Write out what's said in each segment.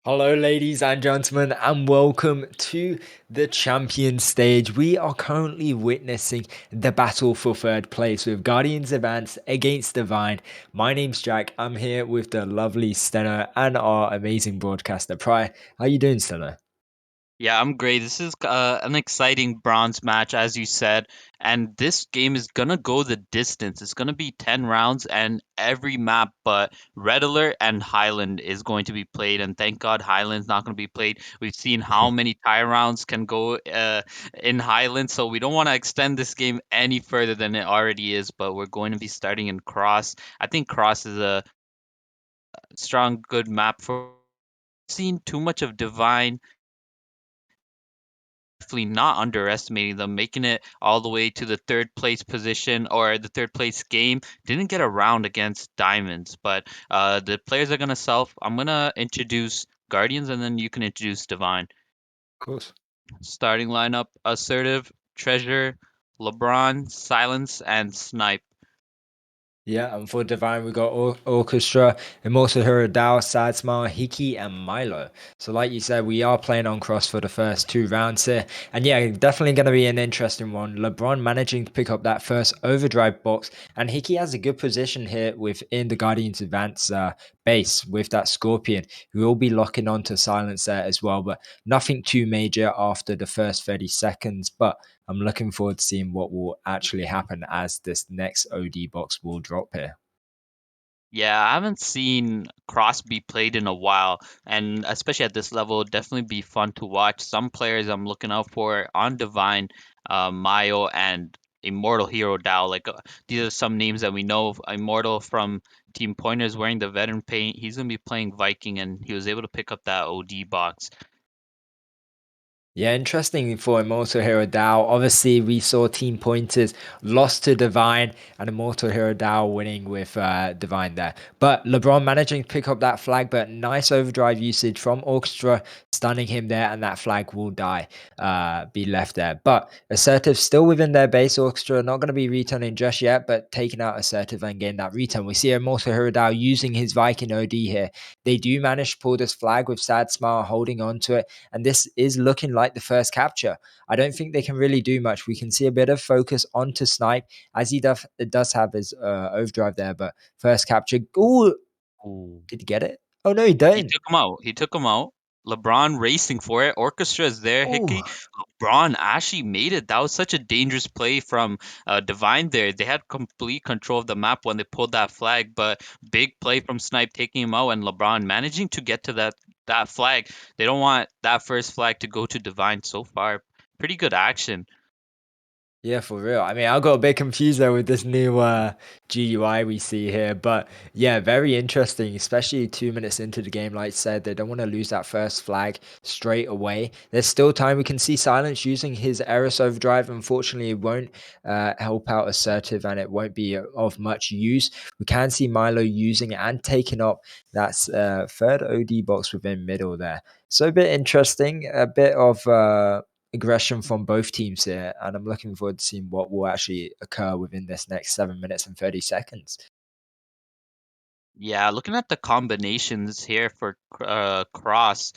Hello, ladies and gentlemen, and welcome to the champion stage. We are currently witnessing the battle for third place with Guardians Advance against Devine. My name's Jack. I'm here with the lovely Steno and our amazing broadcaster, Pry. How you doing, Steno? Yeah, I'm great. This is an exciting bronze match, as you said, and this game is gonna go the distance. It's gonna be 10 rounds, and every map but Red Alert and Highland is going to be played. And thank God Highland's not gonna be played. We've seen how many tie rounds can go in Highland, so we don't want to extend this game any further than it already is. But we're going to be starting in Cross. I think Cross is a strong, good map for. Seen too much of Divine, definitely not underestimating them, making it all the way to the third place position or the third place game. Didn't get a round against Diamonds, but the players are gonna self. I'm gonna introduce Guardians, and then you can introduce Divine. Of course. Starting lineup: Assertive, Treasure, LeBron, Silence, and Snipe. Yeah, and for Divine, we got Orchestra, Immortal Hero Dao, Sad Smile, Hiki, and Milo. So, like you said, we are playing on cross for the first two rounds here. And yeah, definitely going to be an interesting one. LeBron managing to pick up that first overdrive box, and Hiki has a good position here within the Guardians Advance base with that Scorpion, who will be locking on to silence there as well. But nothing too major after the first 30 seconds. But I'm looking forward to seeing what will actually happen as this next OD box will drop here. Yeah, I haven't seen Cross be played in a while, and especially at this level, it'd definitely be fun to watch. Some players I'm looking out for on Divine, Mayo, and Immortal Hero Dao. These are some names that we know of. Immortal from Team Pointers wearing the veteran paint. He's gonna be playing Viking, and he was able to pick up that OD box. Yeah, interesting for Immortal Hero Dao. Obviously, we saw Team Pointers lost to Devine and Immortal Hero Dao winning with Devine there. But LeBron managing to pick up that flag, but nice overdrive usage from Orchestra, stunning him there, and that flag will be left there. But Assertive still within their base. Orchestra not going to be returning just yet, but taking out Assertive and getting that return. We see Immortal Hero Dao using his Viking OD here. They do manage to pull this flag with Sad Smile holding on to it, and this is looking like the first capture. I don't think they can really do much. We can see a bit of focus onto Snipe as does have his overdrive there, but first capture. Oh, Ooh. did he get it? Oh no, he He didn't. took him out. He took him out. LeBron racing for it. Orchestra is there. Hickey. Oh, LeBron actually made it. That was such a dangerous play from Divine there. They had complete control of the map when they pulled that flag, but big play from Snipe taking him out and LeBron managing to get to that flag. They don't want that first flag to go to Divine so far. Pretty good action. yeah, for real. I mean, I got a bit confused there with this new GUI we see here, but yeah, very interesting, especially 2 minutes into the game. Like I said, they don't want to lose that first flag straight away. There's still time. We can see Silence using his Eris overdrive. Unfortunately, it won't help out Assertive and it won't be of much use. We can see Milo using and taking up that third OD box within middle there. So a bit interesting, a bit of aggression from both teams here, and I'm looking forward to seeing what will actually occur within this next 7 minutes and 30 seconds. Yeah, looking at the combinations here for Cross,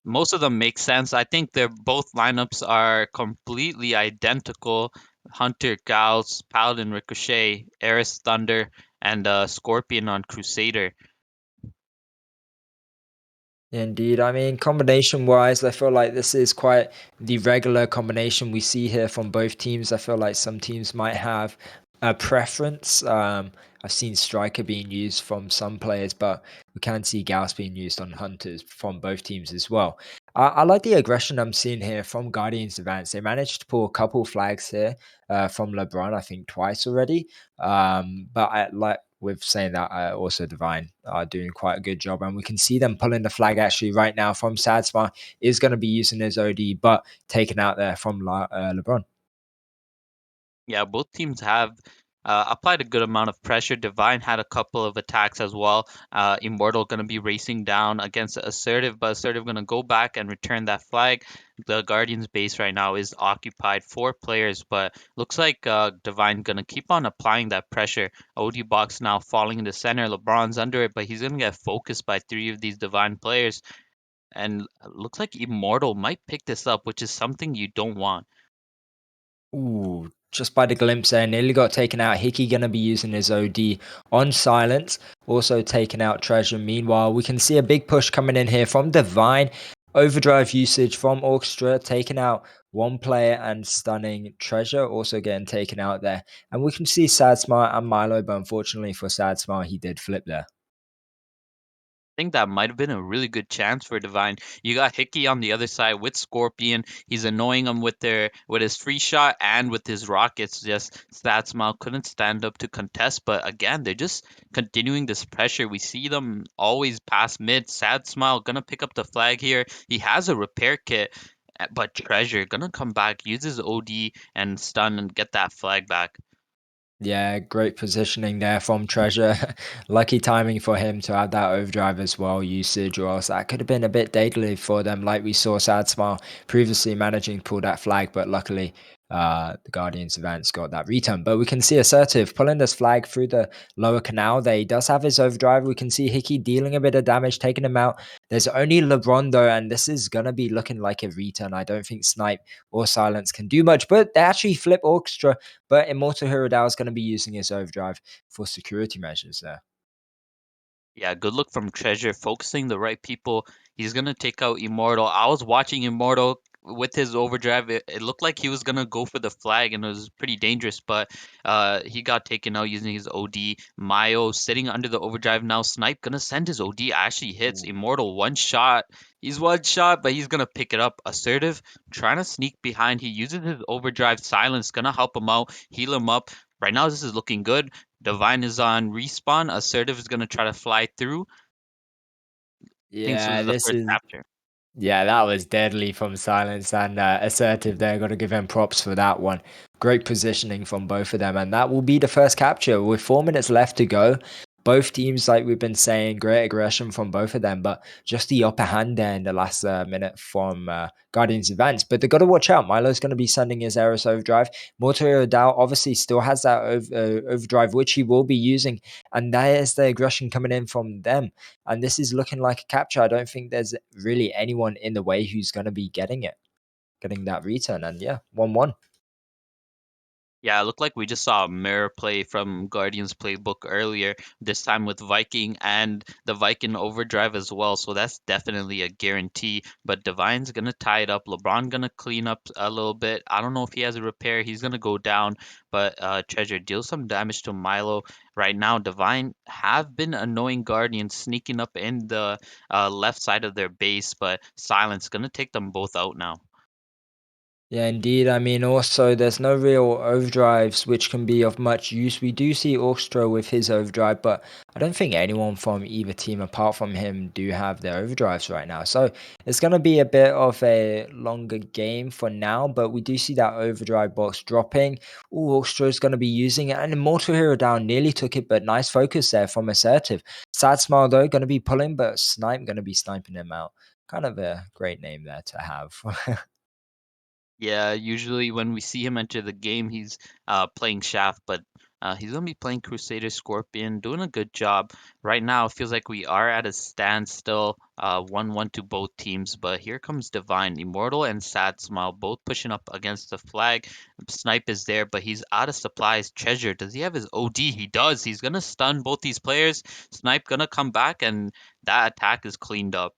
most of them make sense. I think their both lineups are completely identical. Hunter, Gauss, Paladin, Ricochet, Eris, Thunder, and Scorpion on Crusader. Indeed. I mean, combination wise, I feel like this is quite the regular combination we see here from both teams. I feel like some teams might have a preference. I've seen Striker being used from some players, but we can see Gauss being used on Hunters from both teams as well. I like the aggression I'm seeing here from Guardians Advance. They managed to pull a couple flags here from LeBron, I think twice already. But I like with saying that, also Divine are doing quite a good job, and we can see them pulling the flag actually right now from Sadsmar is going to be using his OD, but taken out there from LeBron. Yeah, both teams have applied a good amount of pressure. Divine had a couple of attacks as well. Immortal going to be racing down against Assertive, but Assertive going to go back and return that flag. The Guardians base right now is occupied 4 players, but looks like Divine going to keep on applying that pressure. OD box now falling in the center. LeBron's under it, but he's going to get focused by 3 of these Divine players. and looks like Immortal might pick this up, which is something you don't want. Ooh, just by the glimpse there, nearly got taken out. Hickey going to be using his OD on silence, also taking out Treasure. Meanwhile, we can see a big push coming in here from Devine. Overdrive usage from Orchestra, taking out one player and stunning Treasure, also getting taken out there. And we can see Sad Smart and Milo, but unfortunately for Sad Smart, he did flip there. Think that might have been a really good chance for Devine. You got Hickey on the other side with Scorpion. He's annoying him with his free shot and with his rockets. Just Statsmile couldn't stand up to contest, but again, they're just continuing this pressure. We see them always pass mid. Sad Smile gonna pick up the flag here. He has a repair kit, but Treasure gonna come back, use his OD and stun and get that flag back. Yeah, great positioning there from Treasure. Lucky timing for him to have that overdrive as well, usage, or else that could have been a bit deadly for them, like we saw Sad Smile previously managing to pull that flag, but luckily the Guardians advance got that return. But we can see Assertive pulling this flag through the lower canal there. He does have his overdrive. We can see Hickey dealing a bit of damage, taking him out. There's only LeBron though, and this is gonna be looking like a return. I don't think Snipe or Silence can do much, but they actually flip Orchestra, but Immortal Hero Dao is going to be using his overdrive for security measures there. Yeah, good look from Treasure, focusing the right people. He's gonna take out Immortal. I was watching Immortal with his overdrive. It looked like he was gonna go for the flag, and it was pretty dangerous. But he got taken out using his OD. Mayo sitting under the overdrive now. Snipe gonna send his OD. Actually hits Ooh. Immortal one shot. He's one shot, but he's gonna pick it up. Assertive trying to sneak behind. He uses his overdrive. Silence gonna help him out, heal him up. Right now, this is looking good. Devine is on respawn. Assertive is going to try to fly through. I think this Yeah, was the this first is capture. Yeah, that was deadly from Silence and Assertive there. Got to give him props for that one. Great positioning from both of them. And that will be the first capture with 4 minutes left to go. Both teams, like we've been saying, great aggression from both of them, but just the upper hand there in the last minute from Guardians Advance. But they've got to watch out. Milo's going to be sending his Eris overdrive. Mortar Dow obviously still has that overdrive, which he will be using. And that is the aggression coming in from them. And this is looking like a capture. I don't think there's really anyone in the way who's going to be getting it, getting that return. And yeah, 1-1. Yeah, it looked like we just saw a mirror play from Guardians playbook earlier, this time with Viking and the Viking overdrive as well. So that's definitely a guarantee. But Divine's gonna tie it up. LeBron gonna clean up a little bit. I don't know if he has a repair. He's gonna go down, but Treasure deals some damage to Milo. Right now, Divine have been annoying Guardians, sneaking up in the left side of their base, but Silence gonna take them both out now. Yeah, indeed. I mean, also, there's no real overdrives which can be of much use. We do see Orchestra with his overdrive, but I don't think anyone from either team apart from him do have their overdrives right now. So it's going to be a bit of a longer game for now, but we do see that overdrive box dropping. Ooh, Orchestra is going to be using it, and Immortal Hero Down nearly took it, but nice focus there from Assertive. Sad Smile, though, going to be pulling, but Snipe going to be sniping him out. Kind of a great name there to have. Yeah, usually when we see him enter the game, he's playing Shaft, but he's gonna be playing Crusader Scorpion, doing a good job. Right now, it feels like we are at a standstill, 1-1 to both teams. But here comes Divine, Immortal, and Sad Smile, both pushing up against the flag. Snipe is there, but he's out of supplies. Treasure, does he have his OD? He does. He's gonna stun both these players. Snipe gonna come back, and that attack is cleaned up.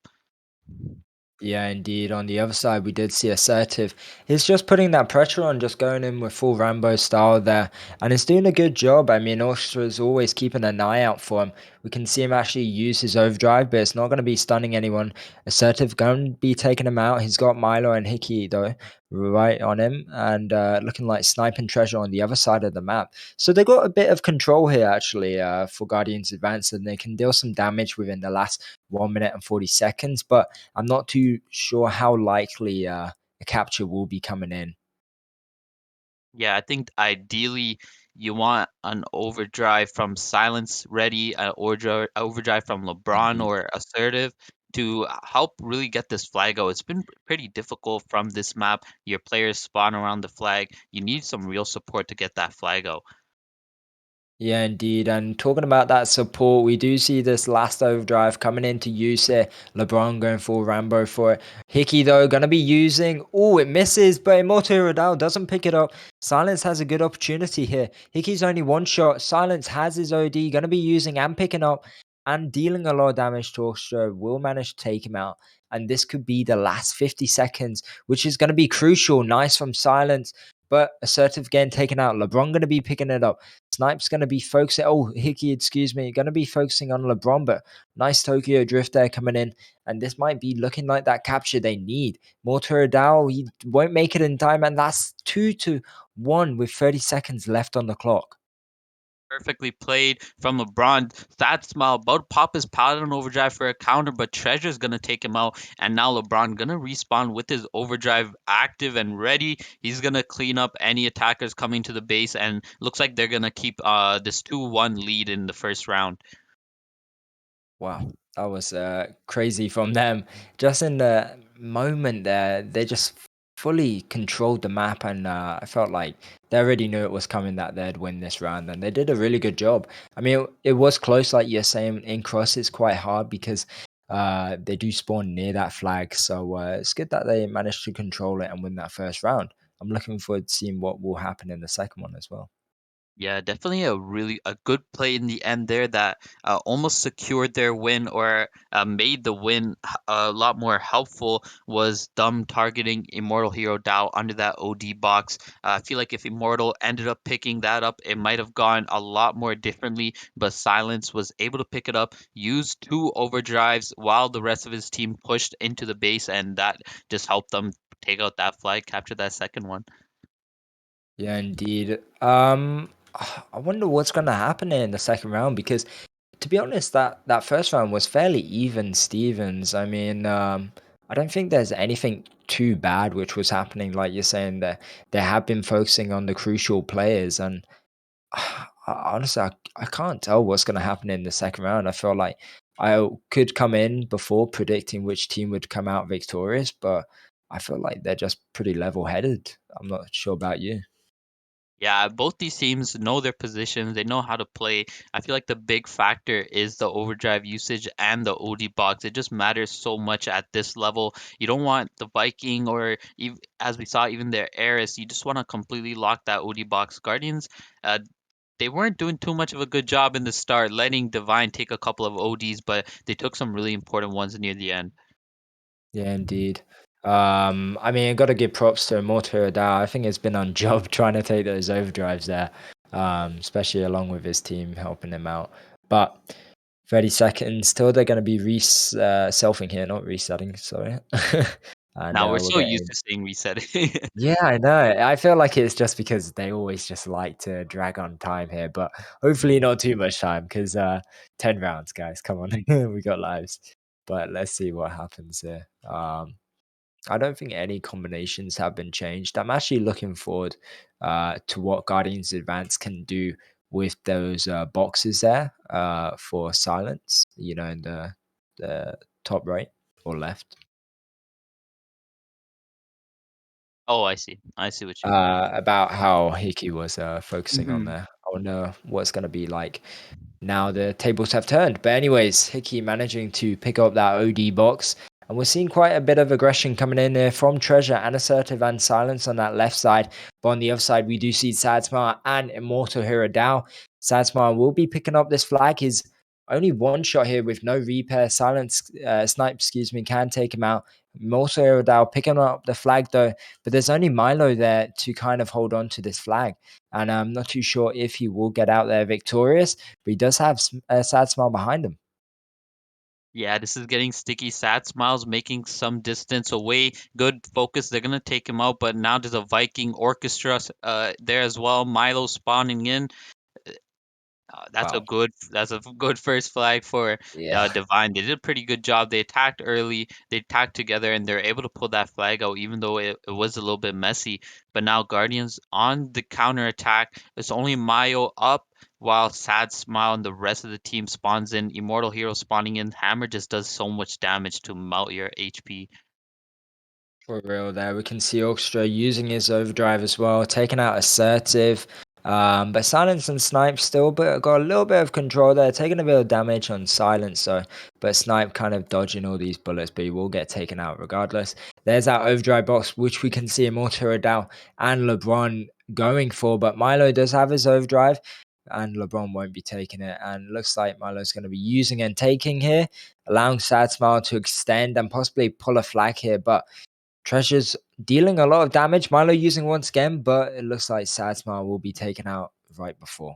Yeah, indeed. On the other side, we did see Assertive. He's just putting that pressure on, just going in with full Rambo style there. And he's doing a good job. I mean, Orchestra is always keeping an eye out for him. We can see him actually use his overdrive, but it's not going to be stunning anyone. Assertive going to be taking him out. He's got Milo and Hickey, though, right on him. And looking like sniping treasure on the other side of the map. So they got a bit of control here, actually, for Guardians Advance. And they can deal some damage within the last 1 minute and 40 seconds. But I'm not too sure how likely a capture will be coming in. Yeah, I think ideally you want an overdrive from Silence Ready, overdrive from LeBron Indeed. or Assertive to help really get this flag out. It's been pretty difficult from this map. Your players spawn around the flag. You need some real support to get that flag out. Yeah, indeed. And talking about that support, we do see this last overdrive coming in to use it. LeBron going full Rambo for it. Hickey, though, going to be using. Oh, it misses, but Immortal Rodal doesn't pick it up. Silence has a good opportunity here. Hickey's only one shot. Silence has his OD. Going to be using and picking up and dealing a lot of damage to Orchestra. Will manage to take him out. And this could be the last 50 seconds, which is going to be crucial. Nice from Silence, but assertive again taken out. LeBron going to be picking it up. Snipe's going to be focusing. Oh, Hickey, excuse me. Going to be focusing on LeBron, but nice Tokyo drift there coming in. And this might be looking like that capture they need. Mortar Dow, he won't make it in time. And that's 2-1 with 30 seconds left on the clock. Perfectly played from LeBron. That smile about to pop his paladin overdrive for a counter, but Treasure's gonna take him out. And now LeBron gonna respawn with his overdrive active and ready. He's gonna clean up any attackers coming to the base, and looks like they're gonna keep this 2-1 lead in the first round. Wow, that was crazy from them. Just in the moment there, they just fully controlled the map, and I felt like they already knew it was coming that they'd win this round, and they did a really good job. I mean, it was close, like you're saying. In cross, it's quite hard because they do spawn near that flag, so it's good that they managed to control it and win that first round. I'm looking forward to seeing what will happen in the second one as well. Yeah, definitely a good play in the end there that almost secured their win or made the win a lot more helpful was them targeting Immortal Hero Dow under that OD box. I feel like if Immortal ended up picking that up, it might have gone a lot more differently, but Silence was able to pick it up, used two overdrives while the rest of his team pushed into the base, and that just helped them take out that flag, capture that second one. Yeah, indeed. I wonder what's going to happen in the second round because, to be honest, that first round was fairly even Stevens. I mean, I don't think there's anything too bad which was happening. Like you're saying, that they have been focusing on the crucial players, and honestly, I can't tell what's going to happen in the second round. I feel like I could come in before predicting which team would come out victorious, but I feel like they're just pretty level-headed. I'm not sure about you. Yeah, both these teams know their positions. They know how to play. I feel like the big factor is the overdrive usage and the OD box. It just matters so much at this level. You don't want the Viking or as we saw, even their Eris. You just want to completely lock that OD box. Guardians, uh, they weren't doing too much of a good job in the start, letting Devine take a couple of ODs, but they took some really important ones near the end. Yeah, indeed. I mean, I got to give props to Mortar Dow. I think it's been on job trying to take those overdrives there, especially along with his team helping him out. But 30 seconds till they're going to be selfing here, not resetting. Sorry, and Now we're we're so used getting. to saying reset. Yeah, I know. I feel like it's just because they always just like to drag on time here, but hopefully not too much time because 10 rounds, guys. Come on, we got lives. But let's see what happens here. I don't think any combinations have been changed. I'm actually looking forward to what Guardians Advance can do with those boxes there for silence, in the top right or left. Oh, I see. I see what you mean. About how Hickey was focusing on Hmm. there. I wonder what's going to be like now the tables have turned. But anyways, Hickey managing to pick up that OD box. And we're seeing quite a bit of aggression coming in there from Treasure and Assertive and Silence on that left side. But on the other side, we do see Sad Smile and Immortal Hero Dow. Sad Smile will be picking up this flag. He's only one shot here with no repair. Silence, Snipe, excuse me, can take him out. Immortal Hero Dow picking up the flag though. But there's only Milo there to kind of hold on to this flag. And I'm not too sure if he will get out there victorious, but he does have a sad smile behind him. Yeah, this is getting sticky. Sad Smiles making some distance away. Good focus. They're gonna take him out, but now there's a Viking orchestra there as well. Milo spawning in. Wow. That's a good first flag for Yeah. Devine. They did a pretty good job. They attacked early. They attacked together, and they're able to pull that flag out, even though it was a little bit messy. But now Guardians on the counter attack. It's only Mayo up, while Sad Smile and the rest of the team spawns in. Immortal Hero spawning in. Hammer just does so much damage to melt your HP. For real there. We can see Orchestra using his overdrive as well, taking out Assertive. But Silence and Snipe still got a little bit of control there, taking a bit of damage on Silence, so but Snipe kind of dodging all these bullets, but he will get taken out regardless. There's that overdrive box, which we can see Immortal Redal and LeBron going for, but Milo does have his overdrive, and LeBron won't be taking it. And looks like Milo's going to be using and taking here, allowing Sad Smile to extend and possibly pull a flag here, but Treasure's dealing a lot of damage. Milo using once again, but it looks like Sadsmar will be taken out right before.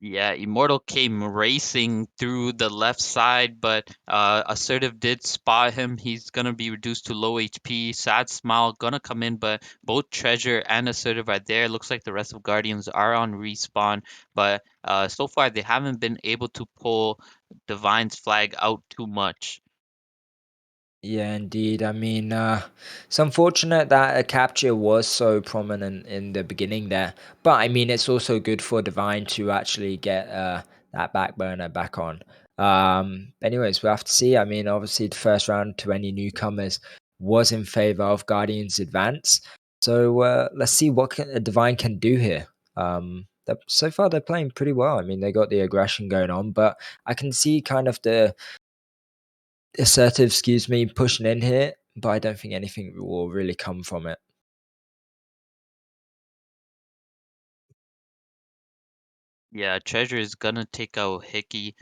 Yeah, Immortal came racing through the left side, but Assertive did spot him. He's gonna be reduced to low HP. Sad Smile gonna come in, but both Treasure and Assertive are there. Looks like the rest of Guardians are on respawn, but so far they haven't been able to pull Divine's flag out too much. Yeah, indeed. I mean, it's unfortunate that a capture was so prominent in the beginning there, but I mean, it's also good for Divine to actually get that back burner back on. Anyways, we'll have to see. I mean, obviously, the first round to any newcomers was in favor of Guardians advance, so let's see what Divine can do here. So far, they're playing pretty well. I mean, they got the aggression going on, but I can see kind of the assertive, excuse me, pushing in here, but I don't think anything will really come from it. Yeah, Treasure is gonna take out Hickey.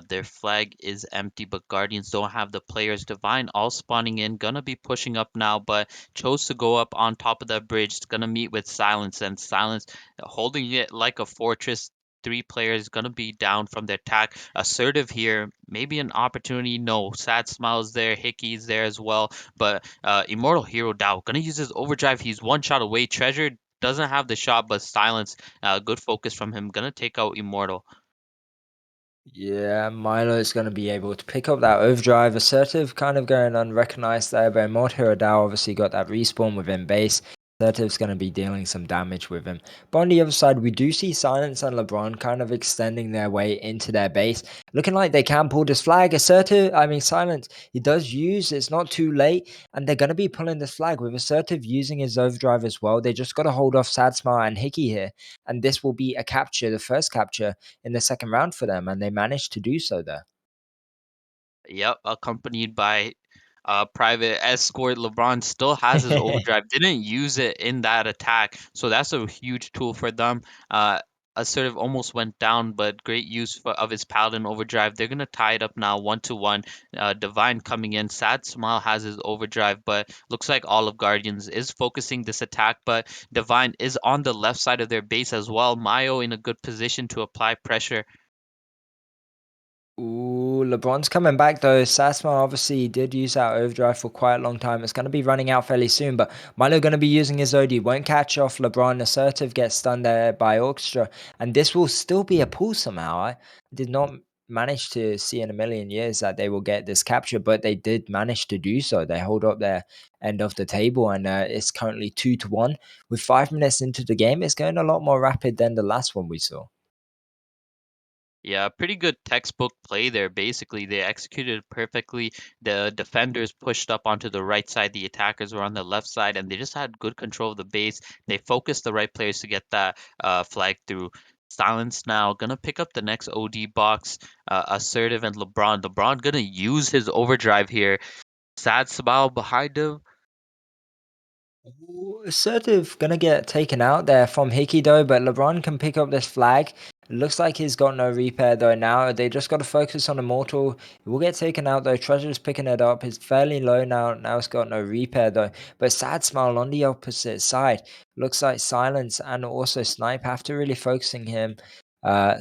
Their flag is empty, but Guardians don't have the players. Divine all spawning in, gonna be pushing up now, but chose to go up on top of that bridge. It's gonna meet with Silence, and Silence holding it like a fortress. Three players gonna be down from their attack. Assertive here, maybe an opportunity. No, Sad Smile's there, Hickey's there as well. But Immortal Hero Dow gonna use his overdrive. He's one shot away. Treasure doesn't have the shot, but Silence good focus from him. Gonna take out Immortal. Yeah, Milo is going to be able to pick up that overdrive. Assertive kind of going unrecognized there, but Immortal Dow obviously got that respawn within base. Assertive's going to be dealing some damage with him. But on the other side, we do see Silence and LeBron kind of extending their way into their base. Looking like they can pull this flag. Silence, he does use, it's not too late, and they're going to be pulling this flag with Assertive using his overdrive as well. They just got to hold off Sadsmar and Hickey here, and this will be a capture, the first capture in the second round for them, and they managed to do so there. Yep, accompanied by private escort. LeBron still has his overdrive. Didn't use it in that attack, so that's a huge tool for them. Assertive almost went down, but great use of his paladin overdrive. They're gonna tie it up now, 1-1. Divine coming in. Sad Smile has his overdrive, but looks like all of Guardians is focusing this attack. But Divine is on the left side of their base as well. Mayo in a good position to apply pressure. Ooh, LeBron's coming back though. Sasma obviously did use that overdrive for quite a long time. It's going to be running out fairly soon, but Milo going to be using his OD. Won't catch off LeBron. Assertive gets stunned there by Orchestra, and this will still be a pull somehow. I did not manage to see in a million years that they will get this capture, but they did manage to do so. They hold up their end of the table, and it's currently 2-1. With 5 minutes into the game, it's going a lot more rapid than the last one we saw. Yeah, pretty good textbook play there. Basically, they executed it perfectly. The defenders pushed up onto the right side, the attackers were on the left side, and they just had good control of the base. They focused the right players to get that flag through. Silence now gonna pick up the next OD box. Assertive and LeBron. LeBron gonna use his overdrive here. Sad Sabal behind him. Ooh, Assertive gonna get taken out there from Hickey though, but LeBron can pick up this flag. It looks like he's got no repair though now. They just got to focus on Immortal. He will get taken out though. Treasure's picking it up. He's fairly low now. Now it's got no repair though. But Sad Smile on the opposite side. Looks like Silence and also Snipe have to really focusing him.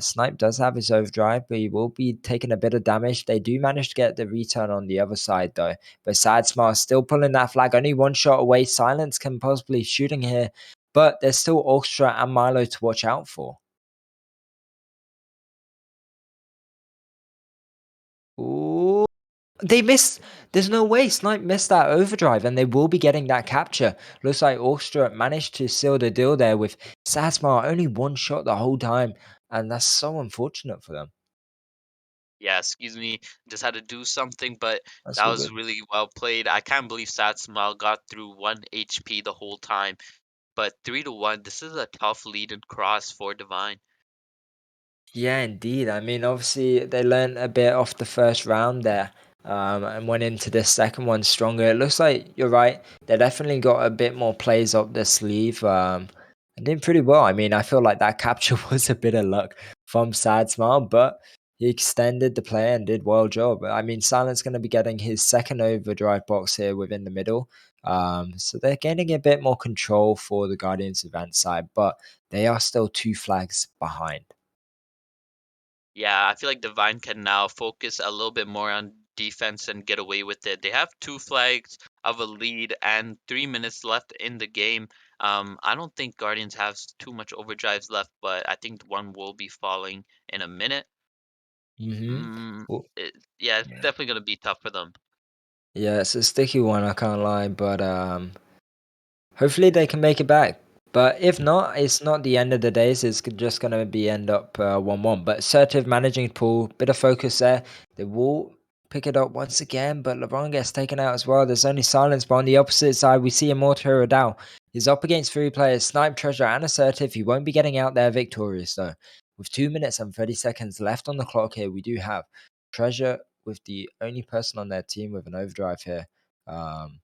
Snipe does have his overdrive, but he will be taking a bit of damage. They do manage to get the return on the other side though. But Sad Smile still pulling that flag, only one shot away. Silence can possibly shooting here, but there's still Orchestra and Milo to watch out for. Ooh, they missed. There's no way Snipe missed that overdrive, and they will be getting that capture. Looks like Orchestra managed to seal the deal there with Sad Smile only one shot the whole time, and that's so unfortunate for them. Yeah, excuse me. Just had to do something, but That's that all was good. really well played. I can't believe Sad Smile got through 1 HP the whole time. but 3-1, this is a tough lead and cross for Devine. Yeah, indeed. I mean, obviously they learned a bit off the first round there, and went into the second one stronger. It looks like you're right. They definitely got a bit more plays up their sleeve, and did pretty well. I mean, I feel like that capture was a bit of luck from Sad Smile, but he extended the play and did well job. I mean, Silent's going to be getting his second overdrive box here within the middle. So they're getting a bit more control for the Guardians event side, but they are still two flags behind. Yeah, I feel like Devine can now focus a little bit more on defense and get away with it. They have two flags of a lead and 3 minutes left in the game. I don't think Guardians have too much overdrives left, but I think one will be falling in a minute. Mhm. Mm, Well, yeah, it's yeah. definitely gonna be tough for them. Yeah, it's a sticky one, I can't lie, but hopefully they can make it back. But if not, it's not the end of the days. It's just gonna be end up 1-1. But assertive managing pool, bit of focus there. They will pick it up once again, but LeBron gets taken out as well. There's only silence, but on the opposite side, we see Immortal Radal. He's up against three players, Snipe, Treasure, and Assertive. He won't be getting out there victorious though. With 2 minutes and 30 seconds left on the clock here, we do have Treasure with the only person on their team with an overdrive here. Um,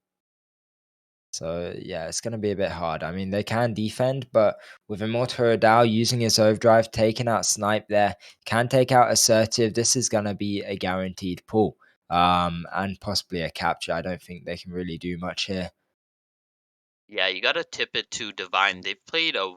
so yeah, it's gonna be a bit hard. I mean, they can defend, but with Immortal Dow using his overdrive, taking out Snipe there, can take out Assertive. This is gonna be a guaranteed pull. And possibly a capture. I don't think they can really do much here. Yeah, you gotta tip it to Devine. They played a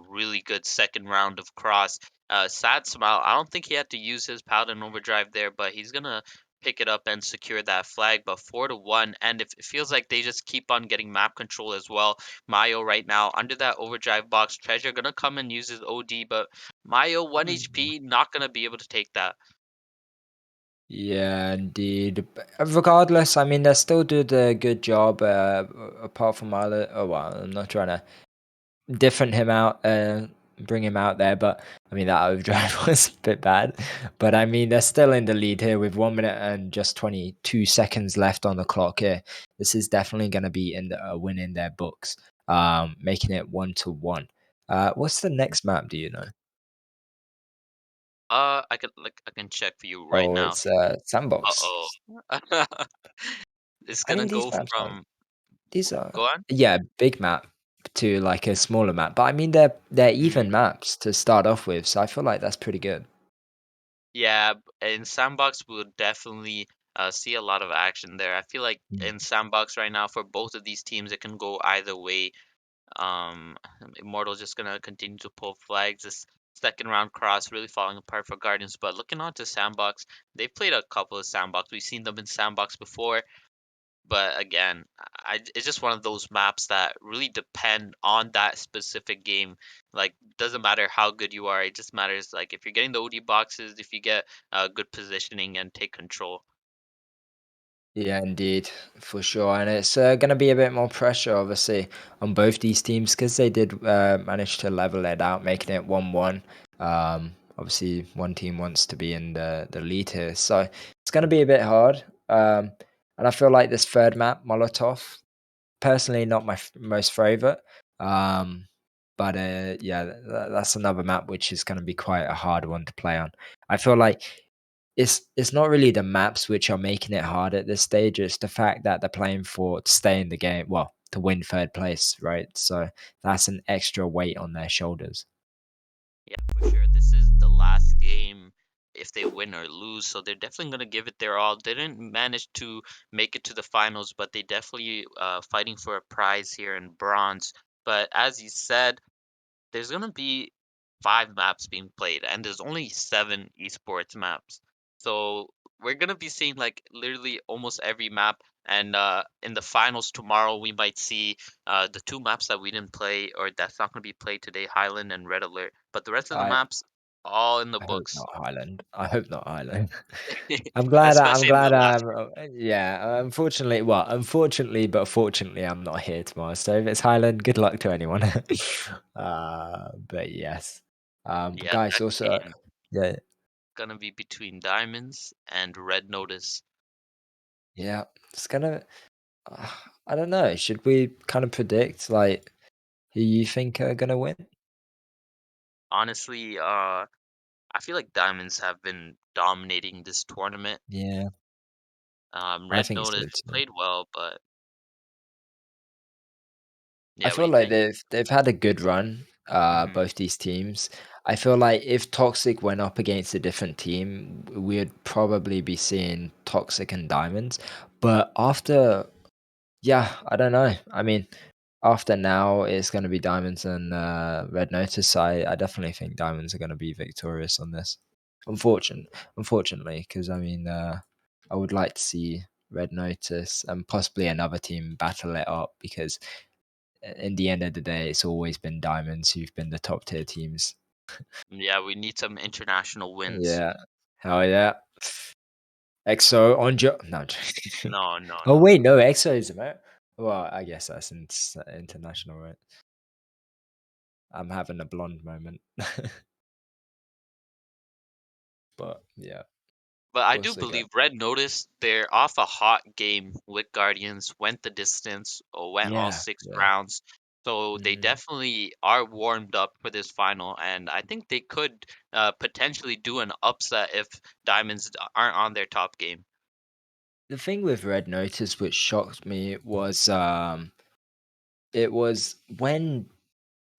really good second round of cross. Sad Smile, I don't think he had to use his Paladin Overdrive there, but he's gonna pick it up and secure that flag. But 4-1, and if it feels like they just keep on getting map control as well. Mayo right now under that overdrive box. Treasure gonna come and use his OD, but Mayo 1 HP, not gonna be able to take that. Yeah, indeed. But regardless, I mean, they still did a good job. Apart from other, oh well, I'm not trying to different him out, bring him out there. But I mean, that overdrive was a bit bad. But I mean, they're still in the lead here with 1 minute and just 22 seconds left on the clock here. This is definitely going to be in a win in their books, making it 1-1. What's the next map? Do you know? I can check for you right Oh, now. it's Sandbox. Uh-oh. It's I gonna mean, these go maps are from these are go on. yeah, big map to like a smaller map. But I mean, they're Mm. even maps to start off with, so I feel like that's pretty good. Yeah, in Sandbox, we'll definitely see a lot of action there. I feel like in Sandbox right now, for both of these teams, it can go either way. Um, Immortal's just gonna continue to pull flags. This second round cross really falling apart for Guardians. But looking on to Sandbox, they've played a couple of Sandbox. We've seen them in Sandbox before. But again, it's just one of those maps that really depend on that specific game. Like, doesn't matter how good you are, it just matters like if you're getting the OD boxes, if you get good positioning and take control. Yeah, indeed, for sure. And it's going to be a bit more pressure, obviously, on both these teams because they did manage to level it out, making it 1-1. Obviously, one team wants to be in the lead here. So it's going to be a bit hard. And I feel like this third map, Molotov, personally not my most favorite. Um, but yeah, that's another map which is going to be quite a hard one to play on. I feel like it's not really the maps which are making it hard at this stage. It's the fact that they're playing for to stay in the game. Well, to win third place, right? So that's an extra weight on their shoulders. Yeah, for sure. This is the last game if they win or lose, so they're definitely gonna give it their all. They didn't manage to make it to the finals, but they definitely fighting for a prize here in bronze. But as you said, there's gonna be 5 maps being played, and there's only 7 esports maps. So we're gonna be seeing like literally almost every map. And in the finals tomorrow, we might see the 2 maps that we didn't play or that's not gonna be played today, Highland and Red Alert. But the rest of the I maps all in the I hope books, not Highland. I hope not Highland. I'm especially in the glad last I'm round. yeah, unfortunately, but fortunately I'm not here tomorrow. So if it's Highland, good luck to anyone. But yes. But Yeah, guys that also game yeah, gonna be between Diamonds and Red Notice. yeah, it's gonna uh, I don't know. Should we kind of predict like who you think are gonna win? Honestly, I feel like Diamonds have been dominating this tournament. Yeah, I Red think so Notice too. played well, but I yeah, what do feel you like think? they've had a good run, Hmm. both these teams. I feel like if Toxic went up against a different team, we would probably be seeing Toxic and Diamonds. But after, yeah, I don't know. I mean, after now, it's going to be Diamonds and Red Notice. I definitely think Diamonds are going to be victorious on this. Unfortunately, because I mean, I would like to see Red Notice and possibly another team battle it up because in the end of the day, it's always been Diamonds who've been the top tier teams. Yeah, we need some international wins. Yeah, hell yeah. EXO on no, I'm joking. No, no, Oh no. wait, no, EXO is American. Well, I guess that's international, right? I'm having a blonde moment, but yeah, But I do also got believe Red Notice, they're off a hot game with Guardians, went the distance, or went all yeah, 6 rounds. So they mhm. definitely are warmed up for this final, and I think they could potentially do an upset if Diamonds aren't on their top game. The thing with Red Notice which shocked me was it was when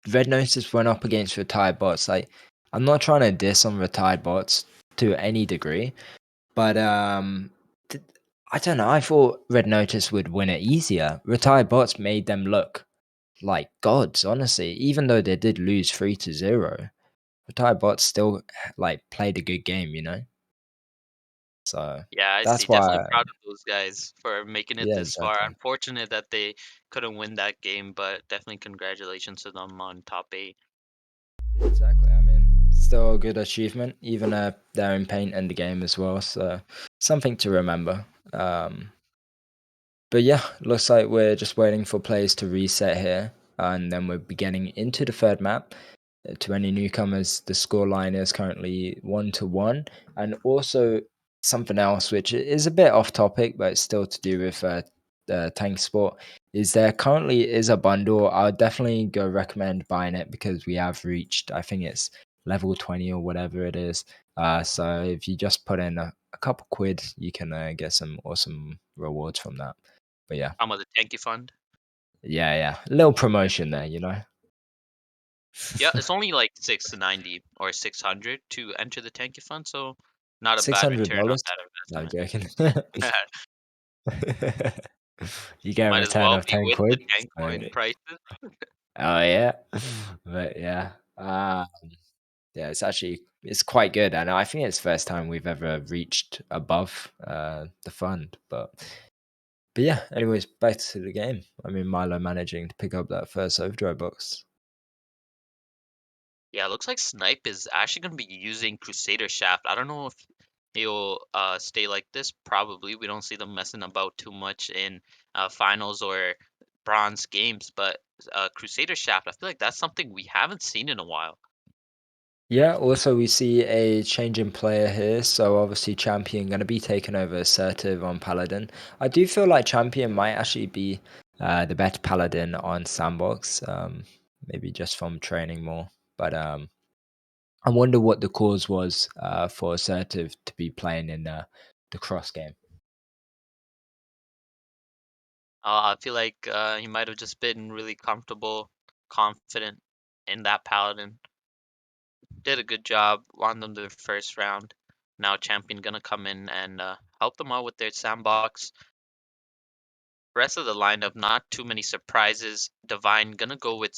Red Notice went up against retired bots. Like, I'm not trying to diss on retired bots to any degree, but th- I don't know. I thought Red Notice would win it easier. Retired bots made them look like gods, honestly. Even though they did lose 3-0, retired bots still like played a good game, you know. So Yeah, I see. that's Definitely why, proud of those guys for making it yeah, this far. exactly. Unfortunate that they couldn't win that game, but definitely congratulations to them on top 8. Exactly. I mean, still a good achievement, even they're in paint in the game as well. So something to remember. Um, but yeah, looks like we're just waiting for players to reset here, and then we'll be getting into the third map. To any newcomers, the scoreline is currently 1-1, and also something else which is a bit off topic, but it's still to do with tank sport. Is there currently is a bundle? I would definitely go recommend buying it because we have reached, I think it's level 20 or whatever it is. So if you just put in a couple quid, you can get some awesome rewards from that. But yeah, I'm of the Tanky Fund. yeah, a little promotion there, you know. Yeah, it's only like 690 or 600 to enter the Tanky Fund, so not a six bad hundred return on dollars. that No, I'm investment. joking. You get a Might as return well of be 10 with the quid. tank So, coin prices. oh yeah, but yeah, yeah, it's quite good, and I think it's the first time we've ever reached above the fund. But yeah, anyways, back to the game. I mean, Milo managing to pick up that first overdrive box. Yeah, it looks like Snipe is actually going to be using Crusader Shaft. I don't know if he'll stay like this. Probably. We don't see them messing about too much in finals or bronze games, but Crusader Shaft, I feel like that's something we haven't seen in a while. Yeah, also we see a change in player here. So obviously Champion going to be taking over Assertive on Paladin. I do feel like Champion might actually be the better Paladin on Sandbox. Maybe just from training more. But I wonder what the cause was for Assertive to be playing in the cross game. I feel like he might have just been really comfortable, confident in that Paladin. Did a good job, won them the first round. Now Champion gonna come in and help them out with their sandbox. Rest of the lineup, not too many surprises. Devine gonna go with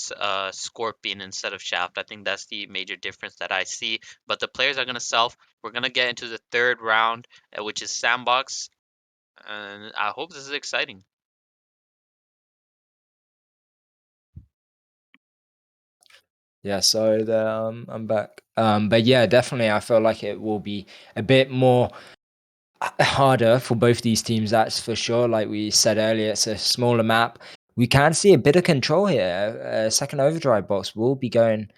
Scorpion instead of Shaft. I think that's the major difference that I see. But the players are gonna self. We're gonna get into the third round, which is sandbox, and I hope this is exciting. Yeah, so I'm back. But yeah, definitely I feel like it will be a bit more harder for both these teams, that's for sure. Like we said earlier, it's a smaller map. We can see a bit of control here. Second overdrive box will be going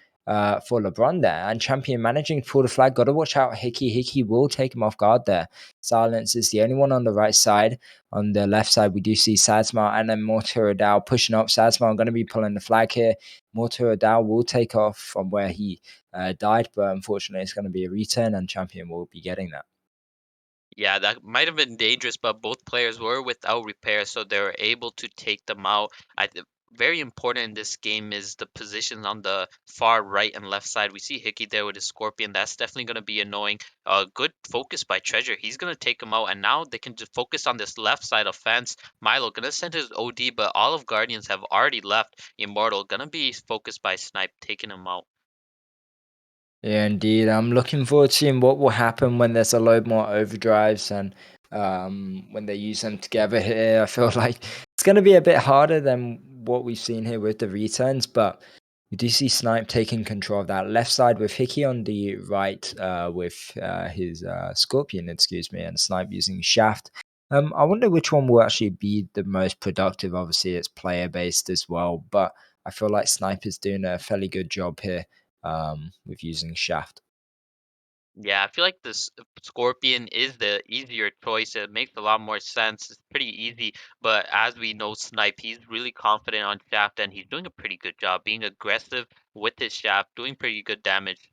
for LeBron there. And Champion managing to pull the flag. Got to watch out Hickey. Hickey will take him off guard there. Silence is the only one on the right side. On the left side, we do see Sadsmar and then Mortaradal pushing up. Sadsmar going to be pulling the flag here. Mortaradal will take off from where he died, but unfortunately, it's going to be a return, and Champion will be getting that. Yeah, that might have been dangerous, but both players were without repair, so they were able to take them out. Very important in this game is the positions on the far right and left side. We see Hickey there with his Scorpion. That's definitely going to be annoying. Good focus by Treasure. He's going to take him out, and now they can just focus on this left side of fence. Milo going to send his OD, but all of Guardians have already left. Immortal going to be focused by Snipe, taking him out. Yeah, indeed. I'm looking forward to seeing what will happen when there's a load more overdrives and when they use them together here. I feel like it's going to be a bit harder than what we've seen here with the returns, but we do see Snipe taking control of that left side with Hickey on the right with his Scorpion, excuse me, and Snipe using Shaft. I wonder which one will actually be the most productive. Obviously, it's player based as well, but I feel like Snipe is doing a fairly good job here with using Shaft. Yeah, I feel like this Scorpion is the easier choice. It makes a lot more sense. It's pretty easy, but as we know, Snipe, he's really confident on Shaft, and he's doing a pretty good job being aggressive with his Shaft, doing pretty good damage.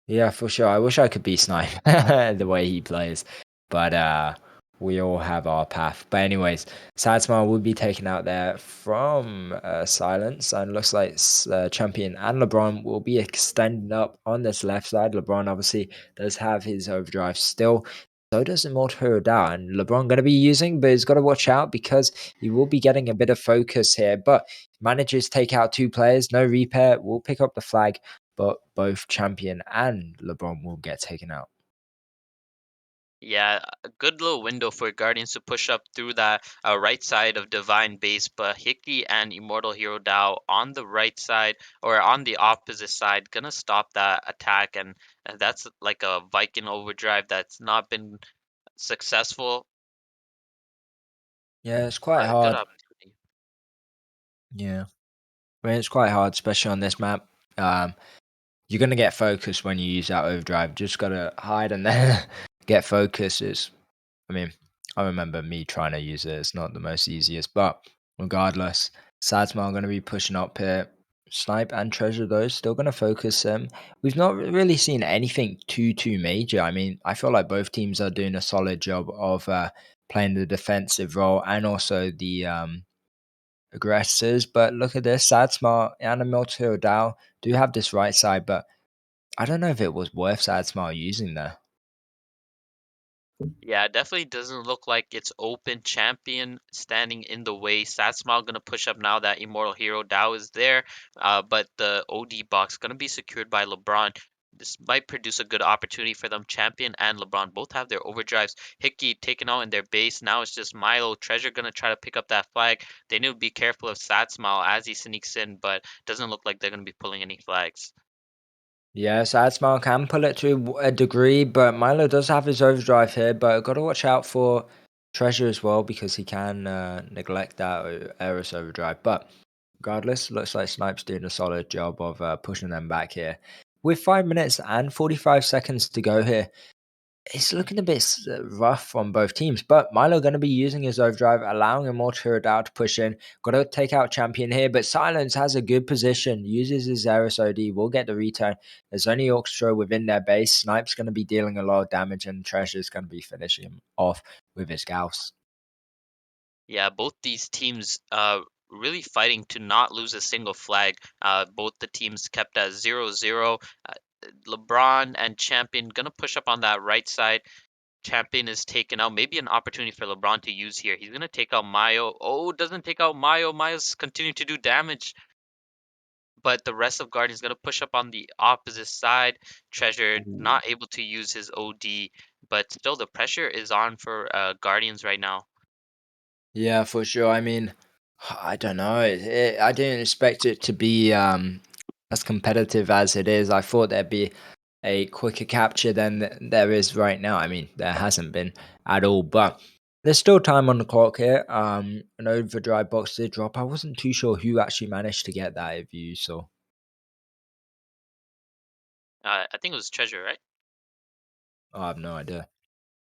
Yeah, for sure. I wish I could be Snipe the way he plays, but we all have our path. But anyways, Sadsmar will be taken out there from Silence, and looks like Champion and LeBron will be extended up on this left side. LeBron obviously does have his overdrive still. So does Immortal Hero Down, and LeBron going to be using, but he's got to watch out because he will be getting a bit of focus here. But manages to take out two players, no repair, will pick up the flag, but both Champion and LeBron will get taken out. Yeah, a good little window for Guardians to push up through that right side of Divine base, but Hickey and Immortal Hero Dao on the right side or on the opposite side gonna stop that attack, and that's like a Viking overdrive that's not been successful, Yeah, it's quite but a good hard. opportunity. Yeah, I mean, it's quite hard, especially on this map. Um, you're gonna get focused when you use that overdrive. Just gotta hide and then get focus. I mean, I remember me trying to use it. It's not the most easiest, but regardless, Sadsmar going to be pushing up here. Snipe and Treasure, though, still going to focus him. We've not really seen anything too major. I mean, I feel like both teams are doing a solid job of playing the defensive role and also the aggressors. But look at this, Sadsmar and Milto Dow do have this right side, but I don't know if it was worth Sadsmar using there. Yeah, it definitely doesn't look like it's open champion standing in the way. Satsmal gonna push up now that Immortal Hero Dao is there, but the OD box gonna be secured by LeBron. This might produce a good opportunity for them. Champion and LeBron both have their overdrives. Hickey taken out in their base. Now it's just Milo. Treasure gonna try to pick up that flag. They need to be careful of Satsmal as he sneaks in, but doesn't look like they're gonna be pulling any flags. Yes, Adsmar can pull it to a degree, but Milo does have his overdrive here. But got to watch out for Treasure as well because he can neglect that Eris overdrive. But regardless, looks like Snipe's doing a solid job of pushing them back here. With 5 minutes and 45 seconds to go here, it's looking a bit rough on both teams, but Milo going to be using his overdrive, allowing Immortal Hero to push in. Got to take out Champion here, but Silence has a good position, uses his Eris OD, will get the return. There's only Orchestra within their base. Snipe's going to be dealing a lot of damage, and Treasure's going to be finishing him off with his Gauss. Yeah, both these teams really fighting to not lose a single flag. Both the teams kept at 0-0. LeBron and Champion gonna push up on that right side. Champion is taken out. Maybe an opportunity for LeBron to use here. He's gonna take out Mayo. Oh, doesn't take out Mayo. Mayo's continuing to do damage. But the rest of Guardian's gonna push up on the opposite side. Treasure Ooh. not able to use his OD, but still the pressure is on for Guardians right now. Yeah, for sure. I mean, I don't know. I didn't expect it to be as competitive as it is. I thought there'd be a quicker capture than there is right now. I mean, there hasn't been at all, but there's still time on the clock here. An overdrive box did drop. I wasn't too sure who actually managed to get that. If you saw. I think it was Treasure, right? I have no idea.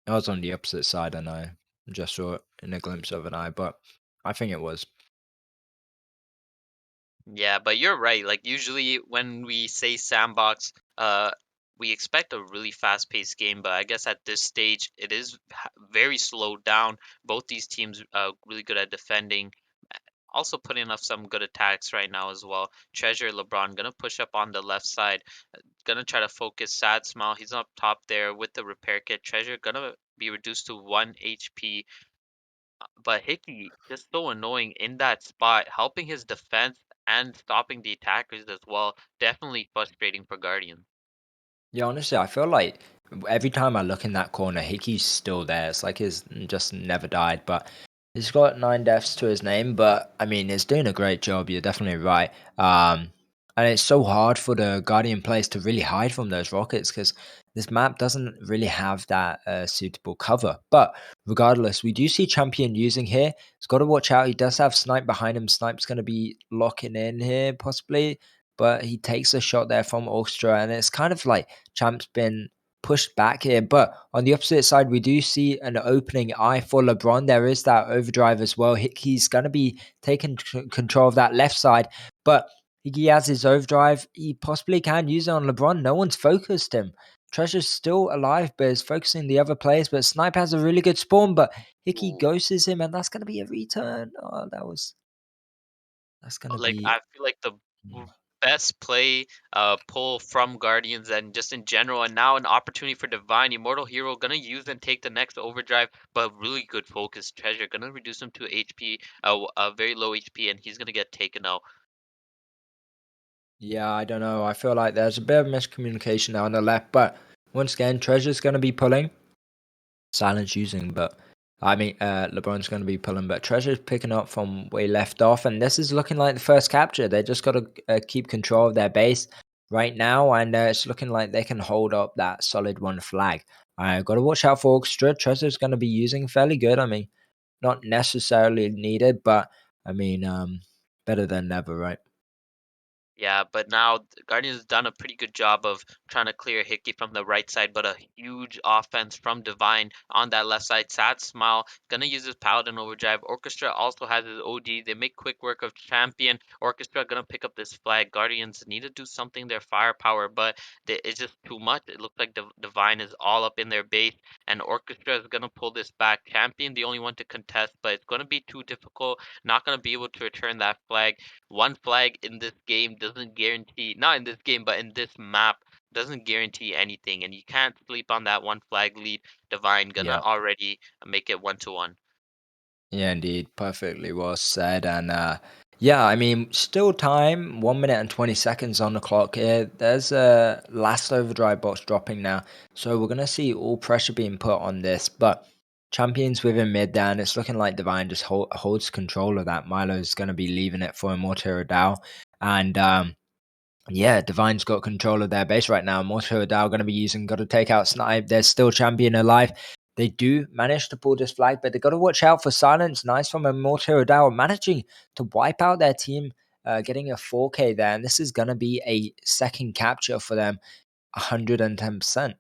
I was on the opposite side and I just saw it in a glimpse of an eye, but I think it was. Yeah, but you're right. Like usually when we say sandbox, we expect a really fast-paced game, but I guess at this stage it is very slowed down. Both these teams really good at defending, also putting up some good attacks right now as well. Treasure LeBron gonna push up on the left side, gonna try to focus Sad Smile. He's up top there with the repair kit. Treasure gonna be reduced to 1 HP. But Hickey just so annoying in that spot, helping his defense and stopping the attackers as well. Definitely frustrating for Guardian. Yeah, honestly, I feel like every time I look in that corner, Hickey's still there. It's like he's just never died. But he's got 9 deaths to his name. But I mean, he's doing a great job. You're definitely right. And it's so hard for the Guardian players to really hide from those rockets because this map doesn't really have that suitable cover. But regardless, we do see Champion using here. He's got to watch out. He does have Snipe behind him. Snipe's going to be locking in here, possibly. But he takes a shot there from Orchestra, and it's kind of like Champ's been pushed back here. But on the opposite side, we do see an opening eye for LeBron. There is that overdrive as well. He's going to be taking control of that left side, but he has his overdrive. He possibly can use it on LeBron. No one's focused him. Treasure's still alive, but is focusing the other players. But Snipe has a really good spawn, but Hickey Ooh. ghosts him, and that's going to be a return. Oh, that's going to Like be. I feel like the best play pull from Guardians and just in general, and now an opportunity for Devine, Immortal Hero gonna use and take the next overdrive, but really good focus. Treasure gonna reduce him to HP, a very low HP, and he's gonna get taken out. Yeah, I don't know. I feel like there's a bit of miscommunication there on the left, but once again, Treasure's going to be pulling. Silence using, but I mean, LeBron's going to be pulling, but Treasure's picking up from where he left off, and this is looking like the first capture. They just got to keep control of their base right now, and it's looking like they can hold up that solid one flag. I got to watch out for Orchestra. Treasure's going to be using fairly good. I mean, not necessarily needed, but I mean, better than never, right? Yeah, but now the Guardians has done a pretty good job of trying to clear Hickey from the right side, but a huge offense from Devine on that left side. Sad Smile gonna use his Paladin Overdrive. Orchestra also has his OD. They make quick work of Champion. Orchestra gonna pick up this flag. Guardians need to do something their firepower, but it's just too much. It looks like Devine is all up in their base, and Orchestra is gonna pull this back. Champion the only one to contest, but it's gonna be too difficult. Not gonna be able to return that flag. One flag in this game doesn't guarantee, not in this game, but in this map, doesn't guarantee anything. And you can't sleep on that one flag lead. Divine gonna Yeah. already make it 1-1. Yeah, indeed. Perfectly well said. And yeah, I mean, still time, 1 minute and 20 seconds on the clock here. There's a last overdrive box dropping now. So we're going to see all pressure being put on this. But champions within mid down, it's looking like Divine just holds control of that. Milo's going to be leaving it for Immortal Dow. And yeah, Divine's got control of their base right now. Morto Dow going to be using, got to take out Snipe. There's still champion alive. They do manage to pull this flag, but they got to watch out for silence. Nice from Morto Dow managing to wipe out their team, getting a 4K there. And this is going to be a second capture for them, 110%.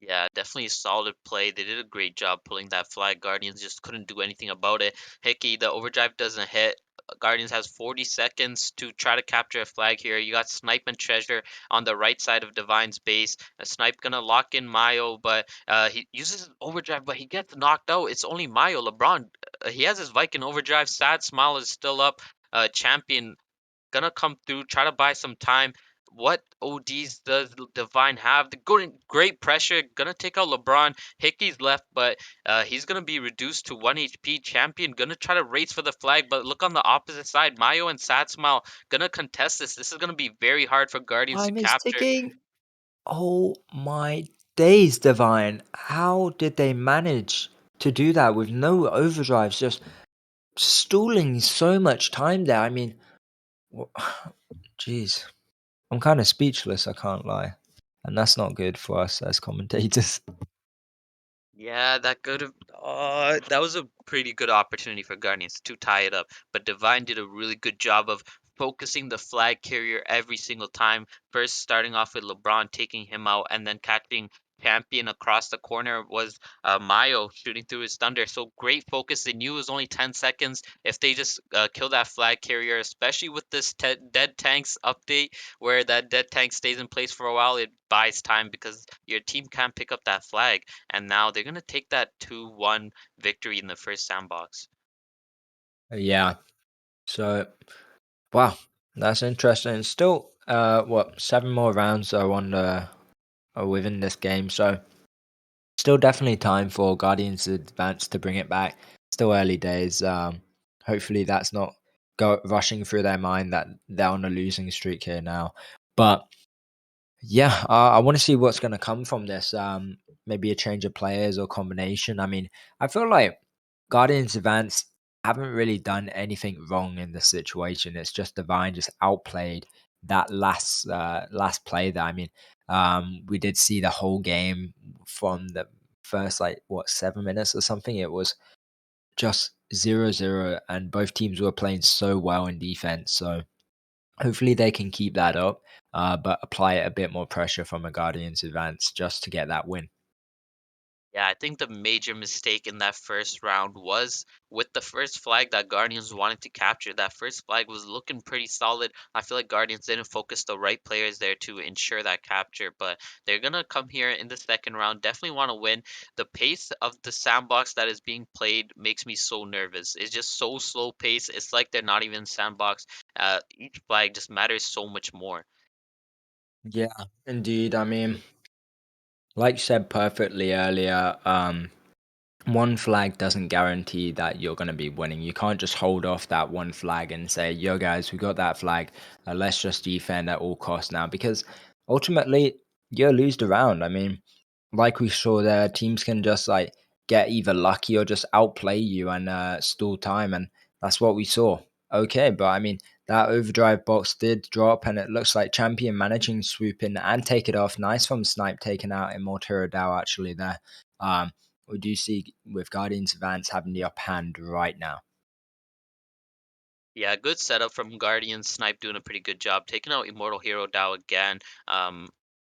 Yeah, definitely a solid play. They did a great job pulling that flag. Guardians just couldn't do anything about it. Hickey, the overdrive doesn't hit. Guardians has 40 seconds to try to capture a flag here. You got Snipe and Treasure on the right side of Divine's base. Snipe gonna lock in Mayo, but he uses his overdrive, but he gets knocked out. It's only Mayo. LeBron, he has his Viking overdrive. Sad Smile is still up. Champion gonna come through, try to buy some time. What ODs does Devine have? The great pressure, gonna take out LeBron. Hickey's left, but he's gonna be reduced to 1 HP. Champion gonna try to race for the flag, but look on the opposite side. Mayo and Satsmile gonna contest this. This is gonna be very hard for Guardians to Time is capture. ticking. Oh my days, Divine. How did they manage to do that with no overdrives? Just stalling so much time there. I mean, jeez, I'm kind of speechless. I can't lie, and that's not good for us as commentators. Yeah, that was a pretty good opportunity for Guardians to tie it up. But Divine did a really good job of focusing the flag carrier every single time. First, starting off with LeBron taking him out, and then catching Champion across the corner was Mayo shooting through his thunder. So great focus. They knew it was only 10 seconds. If they just kill that flag carrier, especially with this dead tanks update, where that dead tank stays in place for a while, it buys time because your team can't pick up that flag. And now they're gonna take that 2-1 victory in the first sandbox. Yeah. So wow, that's interesting. Still, what 7 more rounds are on the are within this game, so still definitely time for Guardians Advance to bring it back. Still early days. Hopefully that's not go rushing through their mind that they're on a losing streak here now. But yeah, I want to see what's going to come from this. Maybe a change of players or combination. I mean, I feel like Guardians Advance haven't really done anything wrong in this situation. It's just Divine just outplayed that last play there. I mean, we did see the whole game from the first like what 7 minutes or something. It was just 0-0, and both teams were playing so well in defense. So hopefully they can keep that up, but apply a bit more pressure from a Guardians advance just to get that win. Yeah, I think the major mistake in that first round was with the first flag that Guardians wanted to capture. That first flag was looking pretty solid. I feel like Guardians didn't focus the right players there to ensure that capture, but they're gonna come here in the second round. Definitely want to win. The pace of the sandbox that is being played makes me so nervous. It's just so slow pace. It's like they're not even sandbox. Each flag just matters so much more. Yeah, indeed. I mean, like you said perfectly earlier, one flag doesn't guarantee that you're going to be winning. You can't just hold off that one flag and say, "Yo, guys, we got that flag. Let's just defend at all costs now," because ultimately you'll lose the round. I mean, like we saw there, teams can just like get either lucky or just outplay you and stall time, and that's what we saw. Okay, but I mean that overdrive box did drop, and it looks like Champion managing to swoop in and take it off. Nice from Snipe taking out Immortal Dow actually there. We do see with Guardians Advance having the upper hand right now. Yeah, good setup from Guardian. Snipe doing a pretty good job taking out Immortal Hero Dow again. Um,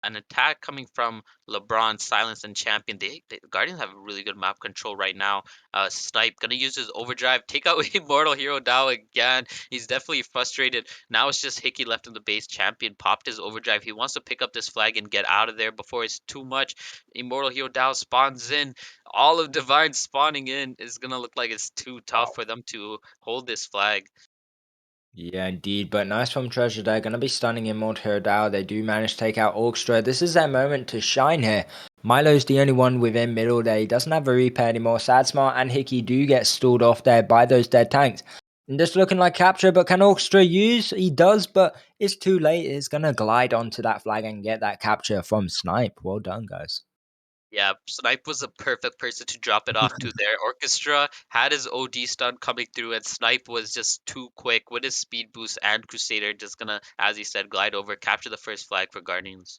an attack coming from LeBron, Silence, and Champion. The Guardians have really good map control right now. Snipe gonna use his overdrive, take out Immortal Hero Dow again. He's definitely frustrated. Now it's just Hickey left in the base. Champion popped his overdrive. He wants to pick up this flag and get out of there before it's too much. Immortal Hero Dow spawns in. All of Divine spawning in is gonna look like it's too tough for them to hold this flag. Yeah, indeed. But nice from Treasure. They're going to be stunning in Monterdao. They do manage to take out Orchestra. This is their moment to shine here. Milo's the only one within middle there. He doesn't have a repair anymore. Sad Smart and Hickey do get stalled off there by those dead tanks. And just looking like capture, but can Orchestra use? He does, but it's too late. It's going to glide onto that flag and get that capture from Snipe. Well done, guys. Yeah, Snipe was a perfect person to drop it off to there. Orchestra had his OD stun coming through, and Snipe was just too quick with his speed boost and Crusader just gonna, as he said, glide over, capture the first flag for Guardians.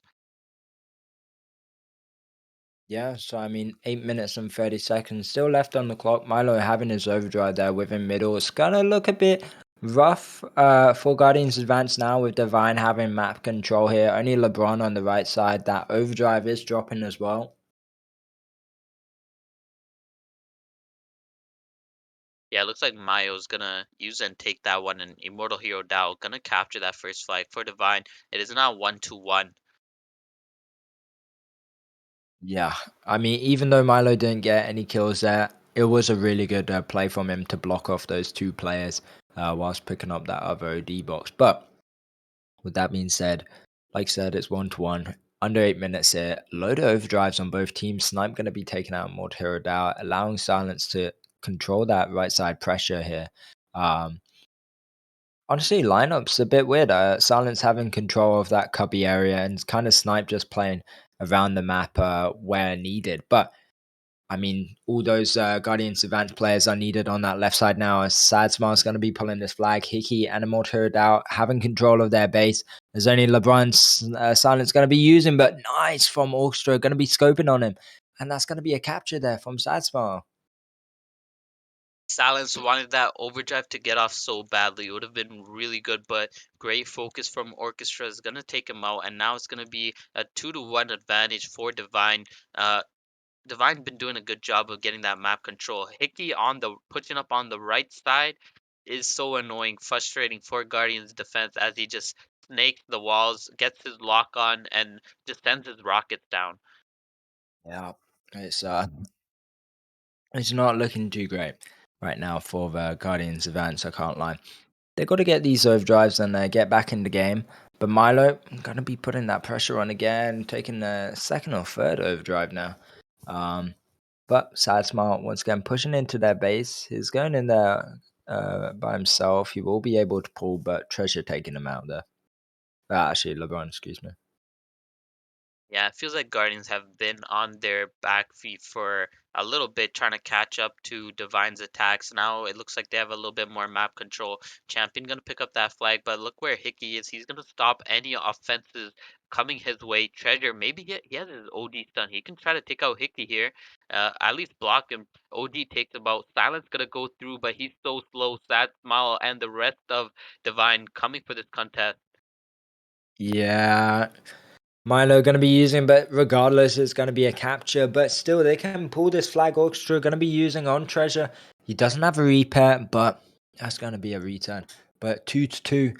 Yeah, so I mean, 8 minutes and 30 seconds still left on the clock. Milo having his overdrive there within middle. It's gonna look a bit rough for Guardians Advance now with Devine having map control here. Only LeBron on the right side. That overdrive is dropping as well. Yeah, it looks like Mayo's gonna use and take that one, and Immortal Hero Dao gonna capture that first flag for Divine. It is now 1-1. Yeah, I mean, even though Milo didn't get any kills there, it was a really good play from him to block off those two players whilst picking up that other OD box. But with that being said, like I said, it's 1-1. Under 8 minutes here. Load of overdrives on both teams. Snipe going to be taking out Mortero Dow, allowing Silence to control that right side pressure here. Um, Honestly, lineup's a bit weird. Silence having control of that cubby area and kind of Snipe just playing around the map where needed. But I mean, all those Guardians Advance players are needed on that left side now. As Sad Smart's going to be pulling this flag. Hickey and Immortal out having control of their base. There's only LeBron's Silence going to be using, but nice from Orchestra. Going to be scoping on him. And that's going to be a capture there from Sad Smart. Silence wanted that overdrive to get off so badly. It would have been really good, but great focus from Orchestra is gonna take him out, and now it's gonna be a 2-1 advantage for Divine. Divine been doing a good job of getting that map control. Hickey on the pushing up on the right side is so annoying, frustrating for Guardian's defense as he just snakes the walls, gets his lock on, and just sends his rockets down. Yeah, it's uh, it's not looking too great right now for the Guardians advance. I can't lie. They got to get these overdrives and get back in the game. But Milo gonna be putting that pressure on again, taking the second or third overdrive now. Um, but Sad Smart once again pushing into their base. He's going in there by himself. He will be able to pull, but Treasure taking him out there. Actually, LeBron, excuse me. Yeah, it feels like Guardians have been on their back feet for a little bit, trying to catch up to Divine's attacks. Now it looks like they have a little bit more map control. Champion gonna pick up that flag, but look where Hickey is. He's gonna stop any offenses coming his way. Treasure, maybe he has his OD stun. He can try to take out Hickey here. At least block him. OD takes him out. Silence gonna go through, but he's so slow. Sad Smile and the rest of Divine coming for this contest. Yeah, Milo going to be using, but regardless, it's going to be a capture. But still, they can pull this flag. Orchestra going to be using on Treasure. He doesn't have a repair, but that's going to be a return. But 2-2,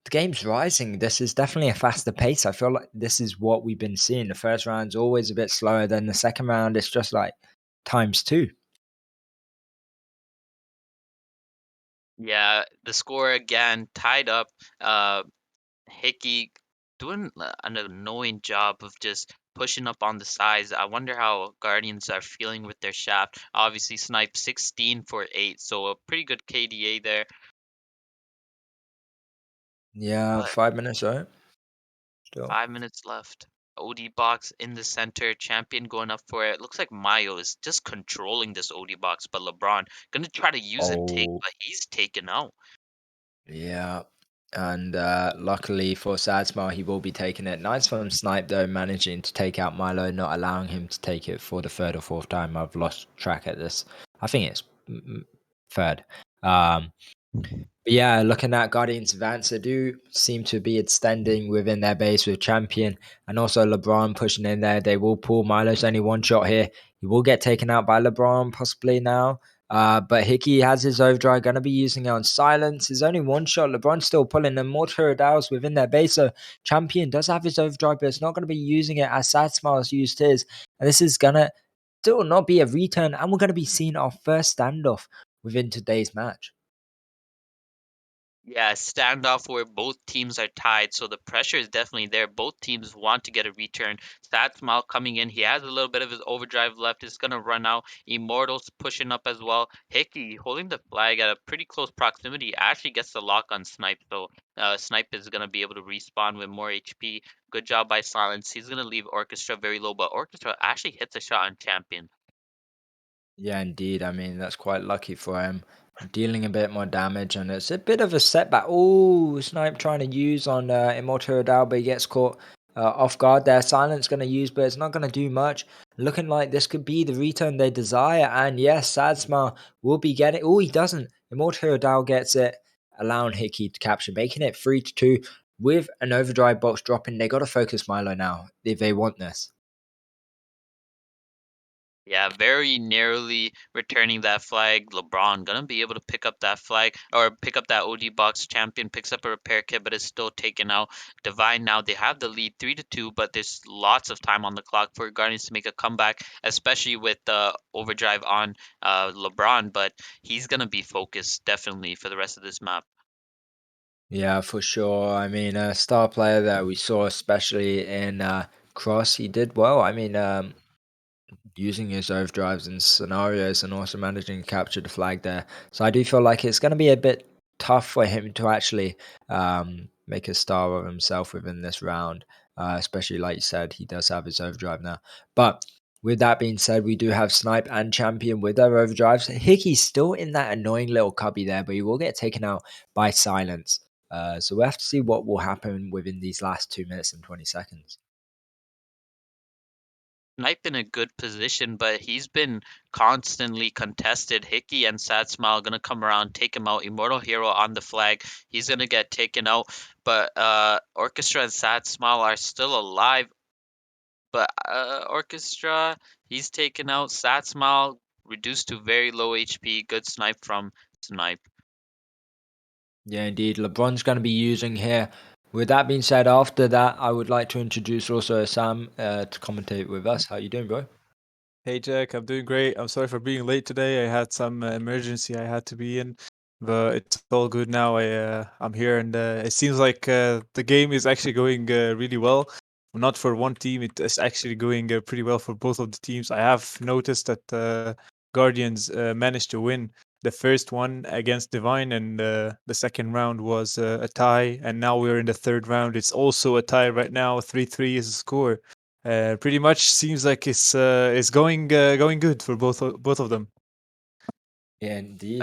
the game's rising. This is definitely a faster pace. I feel like this is what we've been seeing. The first round's always a bit slower than the second round. It's just like times two. Yeah, the score again tied up. Hickey doing an annoying job of just pushing up on the sides. I wonder how Guardians are feeling with their shaft. Obviously, Snipe 16 for 8, so a pretty good KDA there. Yeah, But 5 minutes, right? Still. 5 minutes left. OD box in the center, champion going up for it. Looks like Mayo is just controlling this OD box, but LeBron gonna try to use a take, Oh, but he's taken out. yeah. And luckily for Sadsmar, he will be taking it. Nice from Snipe, though, managing to take out Milo, not allowing him to take it for the third or fourth time. I've lost track at this. I think it's third. Um, but yeah, looking at Guardians advance, they do seem to be extending within their base with Champion and also LeBron pushing in there. They will pull Milo's only one shot here. He will get taken out by LeBron possibly now. But Hickey has his overdrive, going to be using it on silence. There's only one shot. LeBron's still pulling them more turtles within their base. So Champion does have his overdrive, but it's not going to be using it as Sad Smiles used his. And this is going to still not be a return. And we're going to be seeing our first standoff within today's match. Yeah, standoff where both teams are tied, so the pressure is definitely there. Both teams want to get a return. Sad Smile coming in. He has a little bit of his overdrive left. It's gonna run out. Immortals pushing up as well. Hickey holding the flag at a pretty close proximity. Actually gets the lock on Snipe, so Snipe is gonna be able to respawn with more HP. Good job by Silence. He's gonna leave Orchestra very low, but Orchestra actually hits a shot on Champion. Yeah, indeed. I mean, that's quite lucky for him. Dealing a bit more damage, and it's a bit of a setback. Oh, Snipe trying to use on Immortal Dao, but he gets caught off guard there. Silence going to use, but it's not going to do much. Looking like this could be the return they desire. And yes, Sadsmar will be getting. Oh, he doesn't. Immortal Dao gets it, allowing Hickey to capture, making it 3-2 with an overdrive box dropping. They got to focus Milo now if they want this. Yeah, very narrowly returning that flag. LeBron gonna be able to pick up that flag or pick up that OD box. Champion picks up a repair kit, but it's still taken out. Divine now they have the lead 3-2, but there's lots of time on the clock for Guardians to make a comeback, especially with the overdrive on LeBron. But he's gonna be focused definitely for the rest of this map. Yeah, for sure. I mean, a star player that we saw, especially in Cross, he did well. I mean, using his overdrives in scenarios and also managing to capture the flag there. So I do feel like it's going to be a bit tough for him to actually make a star of himself within this round, especially like you said, he does have his overdrive now. But with that being said, we do have Snipe and Champion with their overdrives. Hickey's still in that annoying little cubby there, but he will get taken out by Silence. So we'll have to see what will happen within these last 2 minutes and 20 seconds. Snipe in a good position, but he's been constantly contested. Hickey and Sad Smile gonna come around, take him out. Immortal Hero on the flag, he's gonna get taken out. But Orchestra and Sad Smile are still alive. But Orchestra, he's taken out. Sad Smile reduced to very low HP. Good snipe from Snipe. Yeah, indeed. LeBron's going to be using here. With that being said, after that, I would like to introduce also Sam to commentate with us. How you doing, bro? Hey Jack, I'm doing great. I'm sorry for being late today. I had some emergency I had to be in, but it's all good now. I'm here, and it seems like the game is actually going really well. Not for one team, it is actually going pretty well for both of the teams. I have noticed that Guardians managed to win the first one against Devine, and the second round was a tie, and now we're in the third round. It's also a tie right now. 3-3 is the score. Pretty much seems like it's going good for both of them. Yeah, Uh, indeed.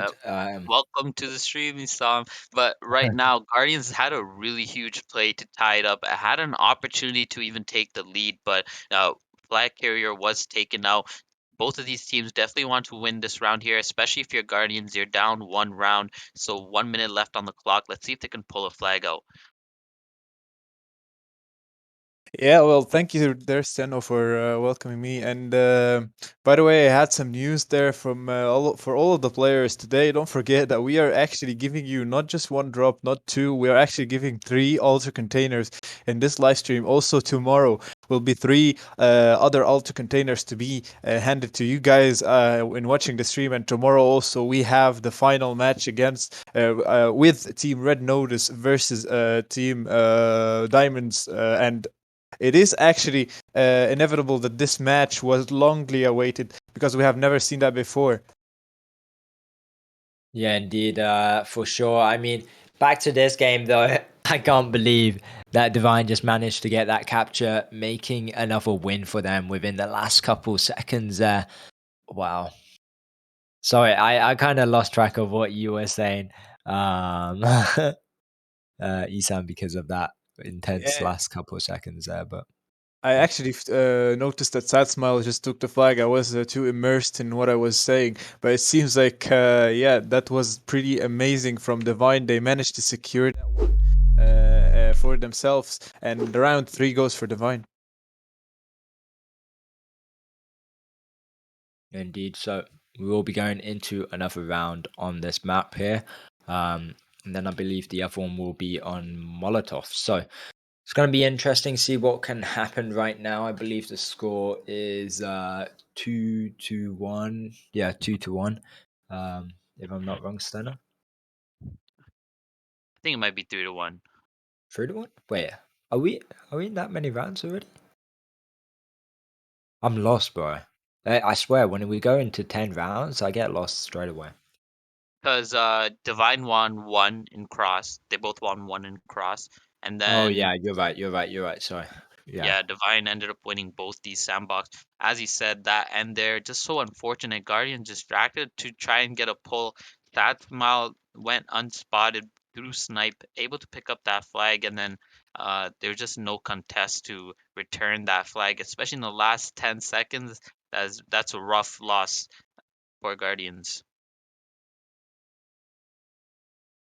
Welcome to the stream, Isam. But right now, Guardians had a really huge play to tie it up. It had an opportunity to even take the lead, but Flag Carrier was taken out. Both of these teams definitely want to win this round here, especially if you're Guardians. You're down one round, so 1 minute left on the clock. Let's see if they can pull a flag out. Yeah, well, thank you there, Steno, for welcoming me. And by the way, I had some news there from for all of the players today. Don't forget that we are actually giving you not just one drop, not two. We are actually giving three altar containers in this live stream. Also, tomorrow will be three other altar containers to be handed to you guys in watching the stream. And tomorrow also we have the final match against with Team Red Notice versus Team Diamonds, and it is actually inevitable that this match was longly awaited because we have never seen that before. Yeah, indeed. For sure. I mean, back to this game though. I can't believe that Divine just managed to get that capture, making another win for them within the last couple seconds there. Wow. Sorry, I kind of lost track of what you were saying, Isan, because of that intense Yeah, last couple of seconds there. But I yeah. actually noticed that Sad Smile just took the flag. I was too immersed in what I was saying, but it seems like yeah, that was pretty amazing from Divine. They managed to secure that one for themselves, and round three goes for Divine. Indeed. So we will be going into another round on this map here. And then I believe the other one will be on Molotov. So it's going to be interesting to see what can happen right now. I believe the score is 2-1. Yeah, 2-1. If I'm not wrong, Stenner. I think it might be 3-1. 3-1? Wait, are we in that many rounds already? I'm lost, bro. I swear, when we go into 10 rounds, I get lost straight away. Because Divine won one in cross. They both won one in cross. And Oh then yeah, you're right. Sorry. Yeah. yeah, Devine ended up winning both these sandbox. As you said, that and they're just so unfortunate. Guardian distracted to try and get a pull. That Smile went unspotted through snipe, able to pick up that flag, and then there's just no contest to return that flag, especially in the last 10 seconds. That's a rough loss for Guardians.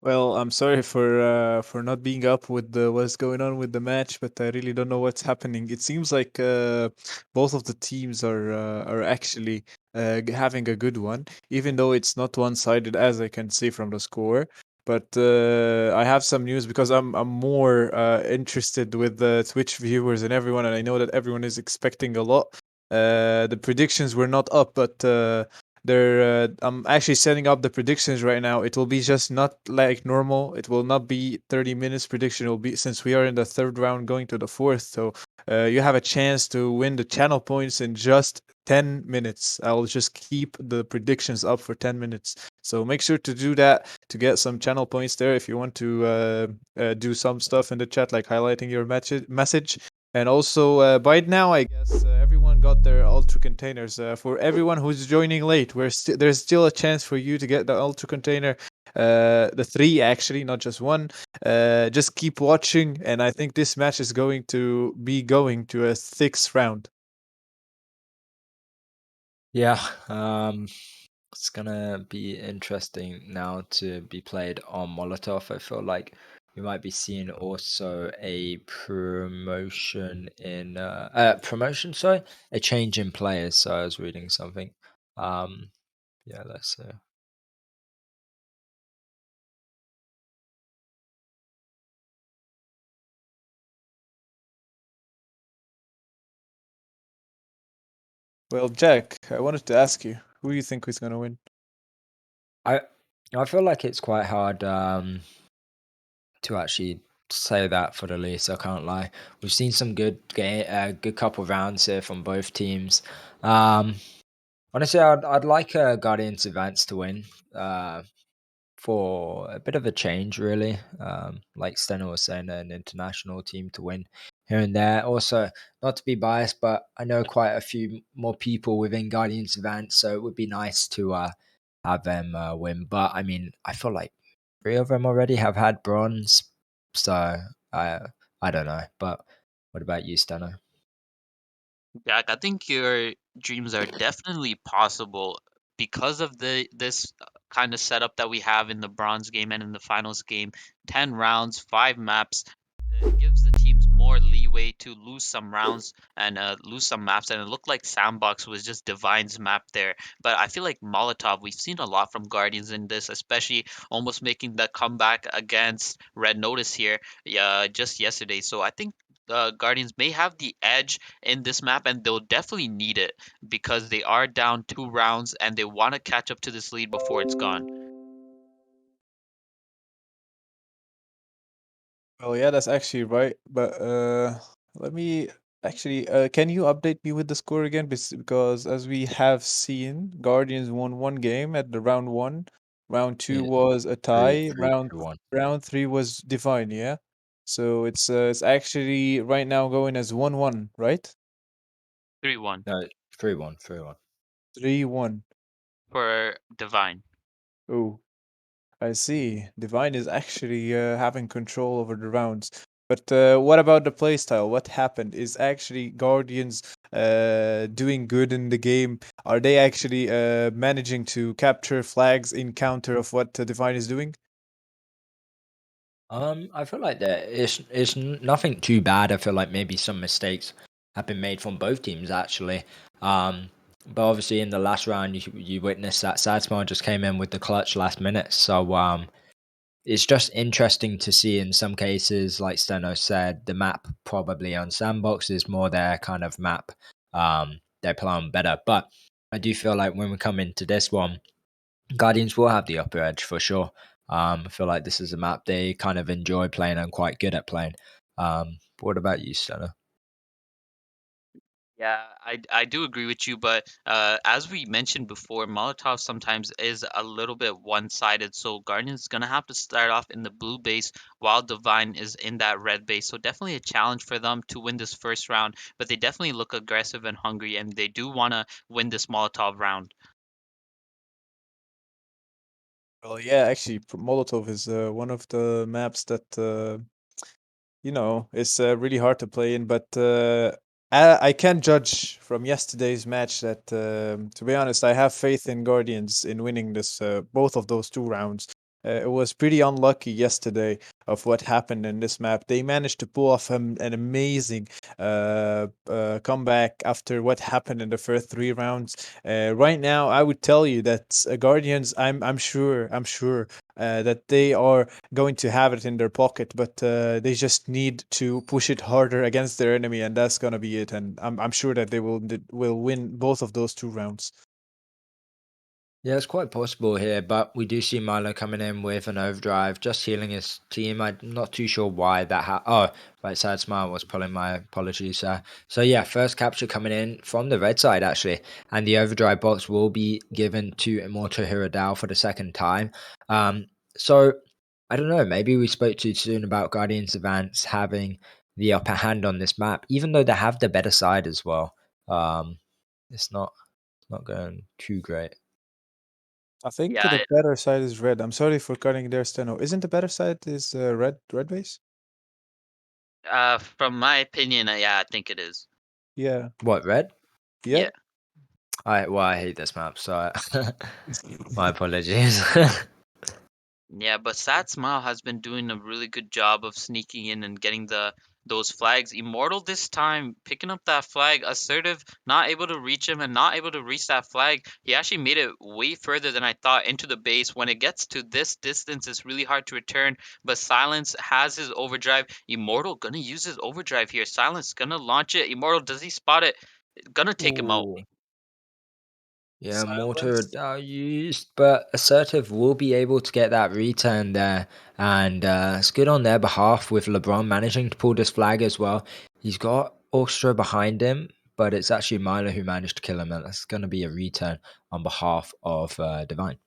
Well, I'm sorry for not being up with what's going on with the match, but I really don't know what's happening. It seems like both of the teams are actually having a good one, even though it's not one-sided as I can see from the score. But I have some news because I'm more interested with the Twitch viewers and everyone, and I know that everyone is expecting a lot. The predictions were not up, but I'm actually setting up the predictions right now. It will be just not like normal. It will not be 30 minutes prediction. It will be, since we are in the third round going to the fourth, so you have a chance to win the channel points in just 10 minutes. I'll just keep the predictions up for 10 minutes. So make sure to do that to get some channel points there if you want to do some stuff in the chat, like highlighting your message. And also, by now, I guess everyone got their Ultra containers. For everyone who's joining late, there's still a chance for you to get the Ultra container. The three, actually, not just one. Just keep watching, and I think this match is going to be going to a sixth round. Yeah, it's gonna be interesting now to be played on Molotov. I feel like we might be seeing also a promotion, sorry, a change in players. So I was reading something. Um, yeah, let's see. Well, Jack, I wanted to ask you, who do you think is going to win? I I feel like it's quite hard to actually say that for the least. I can't lie. We've seen some good couple rounds here from both teams. Um, Honestly, I'd like Guardians Advance to win. For a bit of a change, really. Like Steno was saying, an international team to win here and there. Also, not to be biased, but I know quite a few more people within Guardians Advance, so it would be nice to have them win. But I mean, I feel like three of them already have had bronze, so I I don't know. But what about you, Steno? Jack, I think your dreams are definitely possible because of this kind of setup that we have in the bronze game and in the finals game. 10 rounds, 5 maps. It gives the teams more leeway to lose some rounds and lose some maps. And it looked like Sandbox was just Divine's map there. But I feel like Molotov, we've seen a lot from Guardians in this, especially almost making the comeback against Red Notice here just yesterday. So I think Guardians may have the edge in this map, and they'll definitely need it because they are down 2 rounds and they want to catch up to this lead before it's gone. Well, yeah, that's actually right. But let me actually, can you update me with the score again? Because as we have seen, Guardians won one game at the round one. Round two Yeah, was a three, tie. three, two, one. Round three was Divine. Yeah. So it's actually right now going as 1-1, right? 3-1 No, 3-1, 3-1. 3-1. for Divine. Oh, I see. Divine is actually having control over the rounds. But what about the playstyle? What happened? Is actually Guardians doing good in the game? Are they actually managing to capture flags in counter of what Divine is doing? I feel like nothing too bad. I feel like maybe some mistakes have been made from both teams actually. Um, but obviously in the last round, you witnessed that Sadsmar just came in with the clutch last minute. So it's just interesting to see in some cases, like Steno said, the map probably on Sandbox is more their kind of map. They're playing better, but I do feel like when we come into this one. Guardians will have the upper edge for sure. I feel like this is a map they kind of enjoy playing and quite good at playing. But what about you, Stella? Yeah, I do agree with you, but as we mentioned before, Molotov sometimes is a little bit one-sided. So Guardians is gonna have to start off in the blue base while Divine is in that red base. So definitely a challenge for them to win this first round, but they definitely look aggressive and hungry, and they do want to win this Molotov round. Well, yeah, actually, Molotov is one of the maps that it's really hard to play in, but I can judge from yesterday's match that, to be honest, I have faith in Guardians in winning this both of those 2 rounds. It was pretty unlucky yesterday of what happened in this map. They managed to pull off an amazing comeback after what happened in the first 3 rounds. Right now, I would tell you that Guardians. I'm sure that they are going to have it in their pocket, but they just need to push it harder against their enemy, and that's gonna be it. And I'm sure that they will win both of those 2 rounds. Yeah, it's quite possible here, but we do see Milo coming in with an overdrive, just healing his team. I'm not too sure why that Oh, right side smile was pulling my apologies. So yeah, first capture coming in from the red side actually, and the overdrive box will be given to Immortal Hero Dao for the second time. So I don't know, maybe we spoke too soon about Guardians Advance having the upper hand on this map, even though they have the better side as well. It's not going too great. I think the Yeah, better side is red. I'm sorry for cutting there, Steno. Isn't the better side is red base? from my opinion, yeah, I think it is. Yeah, What, red? yeah. Yeah. I hate this map, so my apologies. Yeah, but Sad Smile has been doing a really good job of sneaking in and getting those flags. Immortal this time picking up that flag, assertive, not able to reach him and not able to reach that flag. He actually made it way further than I thought into the base. When it gets to this distance, it's really hard to return. But Silence has his overdrive. Immortal gonna use his overdrive here. Silence gonna launch it. Immortal, does he spot it? Gonna take him out. Ooh. Yeah, mortar Silence. are used, but assertive will be able to get that return there, and it's good on their behalf with LeBron managing to pull this flag as well. He's got Orchestra behind him, but it's actually Milo who managed to kill him, and that's going to be a return on behalf of Devine.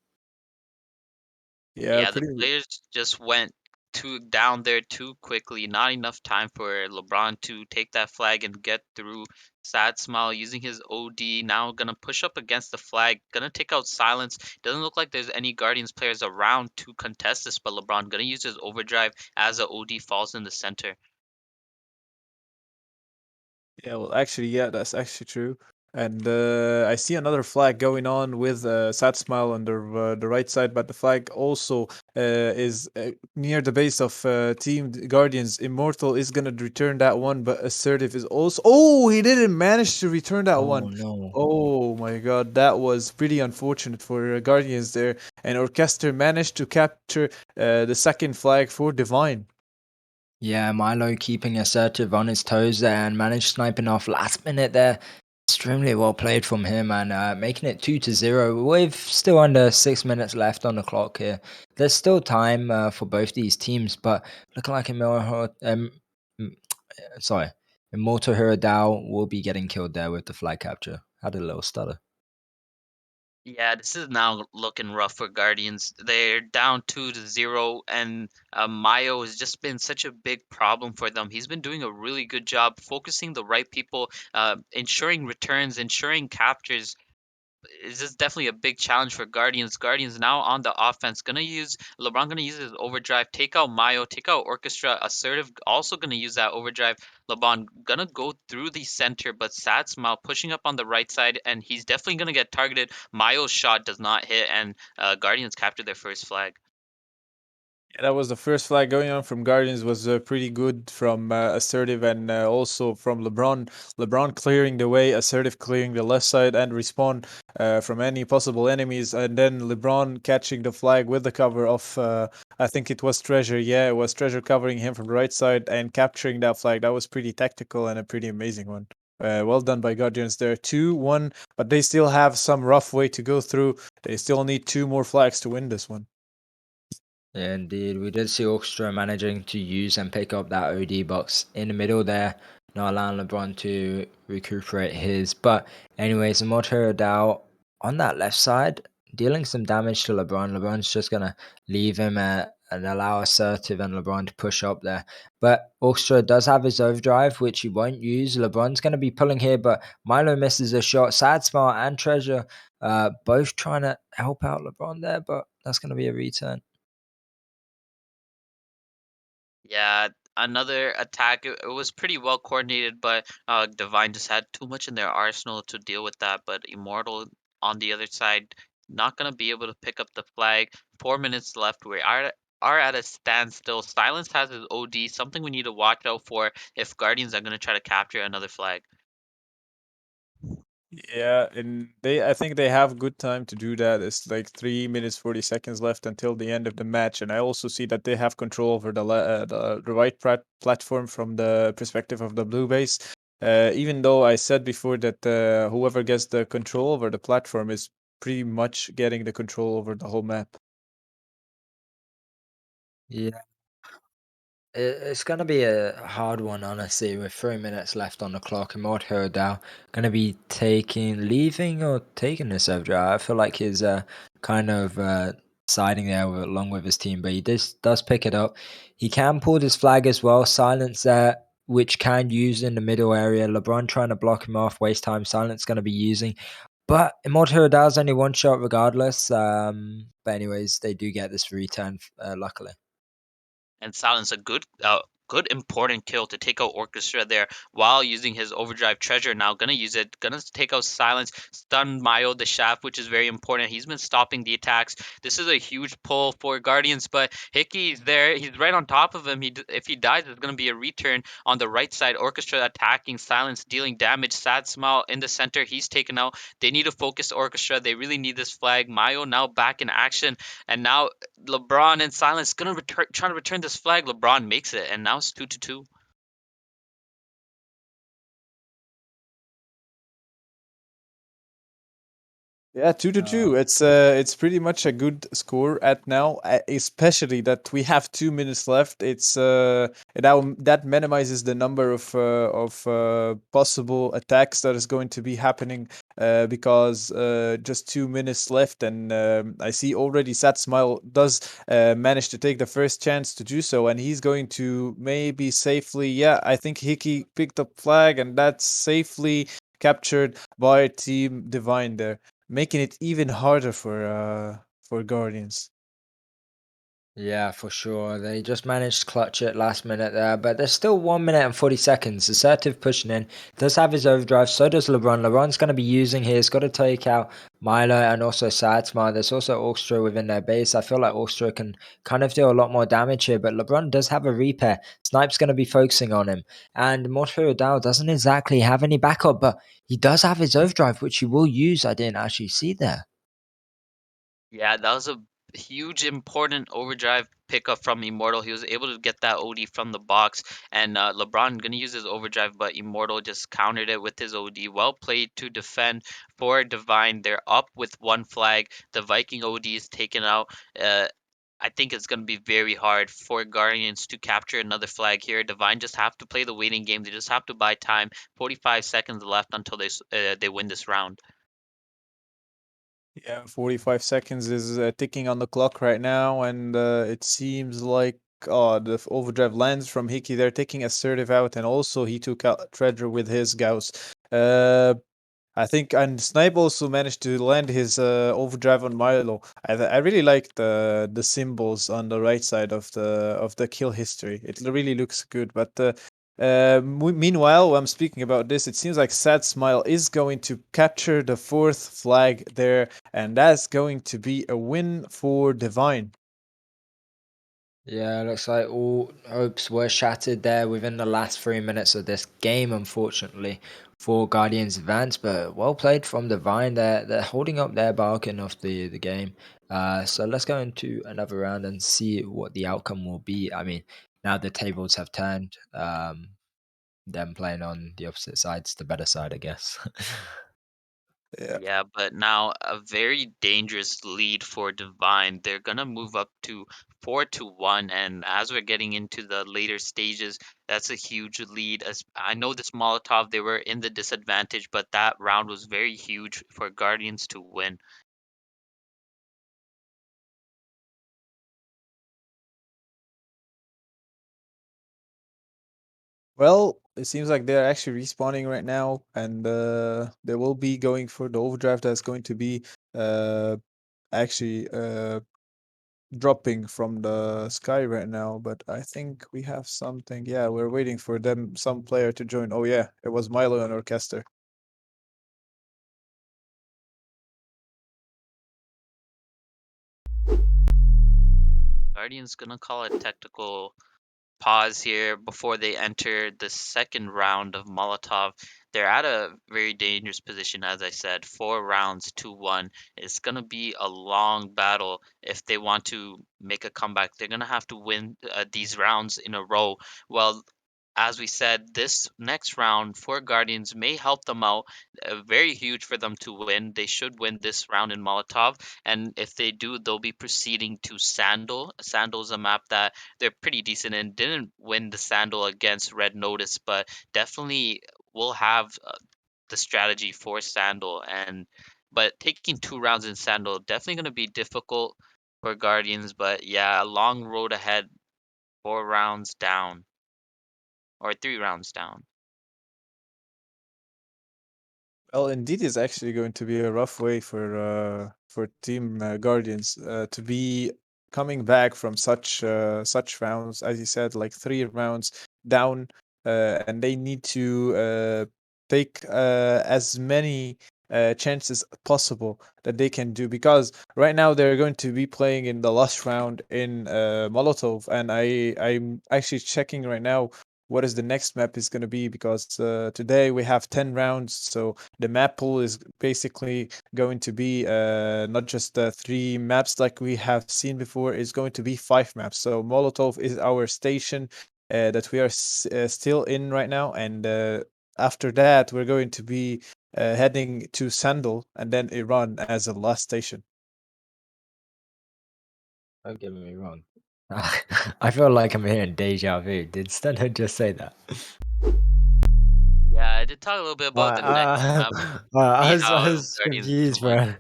Yeah, Yeah, the pretty. players just went too down there too quickly. Not enough time for LeBron to take that flag and get through. Sad Smile using his OD. Now gonna push up against the flag. Gonna take out Silence. Doesn't look like there's any Guardians players around to contest this, but LeBron gonna use his overdrive as a OD falls in the center. Yeah, well, actually, yeah, that's actually true. And I see another flag going on with Sad Smile on the right side, but the flag also is near the base of Team Guardians. Immortal is gonna return that one, but Assertive is also. Oh, he didn't manage to return that Oh one. no. Oh my God, that was pretty unfortunate for Guardians there. And Orchestra managed to capture the second flag for Divine. Yeah, Milo keeping assertive on his toes there and managed sniping off last minute there. Extremely well played from him and making it 2-0 with still under 6 minutes left on the clock here. There's still time for both these teams, but looking like mm, sorry, Immortal Hirodao will be getting killed there with the flag capture. Had a little stutter. Yeah, this is now looking rough for Guardians. They're down 2-0, and Mayo has just been such a big problem for them. He's been doing a really good job focusing the right people, ensuring returns, ensuring captures. Is this definitely a big challenge for Guardians? Guardians now on the offense, gonna use LeBron, gonna use his overdrive, take out Mayo, take out Orchestra, assertive, also gonna use that overdrive. LeBron gonna go through the center, but Sad Smile pushing up on the right side, and he's definitely gonna get targeted. Mayo's shot does not hit, and Guardians capture their first flag. Yeah, that was the first flag going on from Guardians was pretty good from Assertive and also from LeBron. LeBron clearing the way, Assertive clearing the left side and respawn from any possible enemies, and then LeBron catching the flag with the cover of I think it was Treasure. Yeah, it was Treasure covering him from the right side and capturing that flag. That was pretty tactical and a pretty amazing one. Well done by Guardians there. 2-1, but they still have some rough way to go through. They still need two more flags to win this one. Yeah, indeed. We did see Orchestra managing to use and pick up that OD box in the middle there, not allowing LeBron to recuperate his. But anyways, Immortal Dow on that left side, dealing some damage to LeBron. LeBron's just gonna leave him and allow Assertive and LeBron to push up there. But Orchestra does have his overdrive, which he won't use. LeBron's gonna be pulling here, but Milo misses a shot. Sad Smart and Treasure both trying to help out LeBron there, but that's gonna be a return. Yeah, another attack. It was pretty well coordinated, but Devine just had too much in their arsenal to deal with that. But Immortal on the other side, not gonna be able to pick up the flag. 4 minutes left. We are at a standstill. Silence has his OD, something we need to watch out for if Guardians are gonna try to capture another flag. Yeah, and I think they have good time to do that. It's like 3 minutes 40 seconds left until the end of the match, and I also see that they have control over the right platform from the perspective of the blue base. Even though I said before that whoever gets the control over the platform is pretty much getting the control over the whole map. Yeah, it's going to be a hard one, honestly, with 3 minutes left on the clock. And Mordhau going to be leaving or taking this overdrive. I feel like he's kind of siding there along with his team, but he does pick it up. He can pull this flag as well, silence there, which can use in the middle area. LeBron trying to block him off, waste time. Silence going to be using. But Immortal Hirodao's only one shot regardless. But anyways, they do get this return, luckily. And Silence a good good important kill to take out Orchestra there while using his overdrive treasure. Now gonna use it, gonna take out Silence, stun Mayo the Shaft, which is very important. He's been stopping the attacks. This is a huge pull for Guardians, but Hickey's there. He's right on top of him. If he dies, it's gonna be a return on the right side. Orchestra attacking, Silence dealing damage. Sad Smile in the center. He's taken out. They need to focus Orchestra. They really need this flag. Mayo now back in action, and now LeBron and Silence gonna return, trying to return this flag. LeBron makes it, and now it's 2-2. Yeah, 2-2. Uh, It's pretty much a good score at now, especially that we have 2 minutes left. It's now that minimizes the number of possible attacks that is going to be happening because just 2 minutes left, and I see already Sat Smile does manage to take the first chance to do so, and he's going to maybe safely. Yeah, I think Hickey picked up flag, and that's safely captured by Team Divine there, making it even harder for Guardians. Yeah, for sure. They just managed to clutch it last minute there, but there's still 1 minute and 40 seconds. Assertive pushing in. Does have his overdrive, so does LeBron. LeBron's going to be using his, got to take out Milo and also Satsma. There's also Orchestra within their base. I feel like Orchestra can kind of do a lot more damage here, but LeBron does have a repair. Snipe's going to be focusing on him. And Mortaro Dow doesn't exactly have any backup, but he does have his overdrive, which he will use. I didn't actually see there. Yeah, that was a huge important overdrive pickup from Immortal. He was able to get that OD from the box, and LeBron gonna use his overdrive, but Immortal just countered it with his OD. Well played to defend for Divine. They're up with one flag. The Viking OD is taken out. I think it's going to be very hard for Guardians to capture another flag here. Divine just have to play the waiting game. They just have to buy time. 45 seconds left until they win this round. Yeah, 45 seconds is ticking on the clock right now, and it seems like the overdrive lands from Hickey. They're taking assertive out, and also he took out Treasure with his Gauss. Uh, I think, and Snipe also managed to land his overdrive on Milo. I really like the symbols on the right side of the kill history. It really looks good. But meanwhile, while I'm speaking about this, it seems like Sad Smile is going to capture the fourth flag there, and that's going to be a win for Divine. Yeah, looks like all hopes were shattered there within the last 3 minutes of this game, unfortunately, for Guardians advance. But well played from Divine. They're holding up their bargain of the game. So let's go into another round and see what the outcome will be. I mean, now the tables have turned. Them playing on the opposite sides, the better side, I guess. Yeah. Yeah, but now a very dangerous lead for Divine. They're gonna move up to 4-1, and as we're getting into the later stages, that's a huge lead. As I know this Molotov, they were in the disadvantage, but that round was very huge for Guardians to win. Well, it seems like they're actually respawning right now, and they will be going for the overdrive that's going to be uh, actually dropping from the sky right now. But I think we have something. Yeah, we're waiting for them, some player to join. Oh yeah, it was Milo and Orchestra. Guardians gonna call a tactical pause here before they enter the second round of Molotov. They're at a very dangerous position, as I said, 4 rounds to 1. It's going to be a long battle if they want to make a comeback. They're going to have to win these rounds in a row. Well, as we said, this next round for Guardians may help them out. Very huge for them to win. They should win this round in Molotov, and if they do, they'll be proceeding to Sandal. Sandal's a map that they're pretty decent in. Didn't win the Sandal against Red Notice, but definitely will have the strategy for Sandal. And but taking 2 rounds in Sandal definitely going to be difficult for Guardians. But yeah, a long road ahead. 4 rounds down or 3 rounds down. Well, indeed, is actually going to be a rough way for Team Guardians to be coming back from such rounds, as you said, like 3 rounds down, and they need to take as many chances possible that they can do, because right now they're going to be playing in the last round in Molotov, and I'm actually checking right now what is the next map is going to be, because today we have 10 rounds, so the map pool is basically going to be not just 3 maps like we have seen before. It's going to be 5 maps. So Molotov is our station that we are still in right now, and after that we're going to be heading to Sandal and then Iran as a last station. Don't get me wrong. I feel like I'm hearing deja vu. Did Stenhood just say that? Yeah, I did talk a little bit about the next map. See I how was Guardians confused, come on.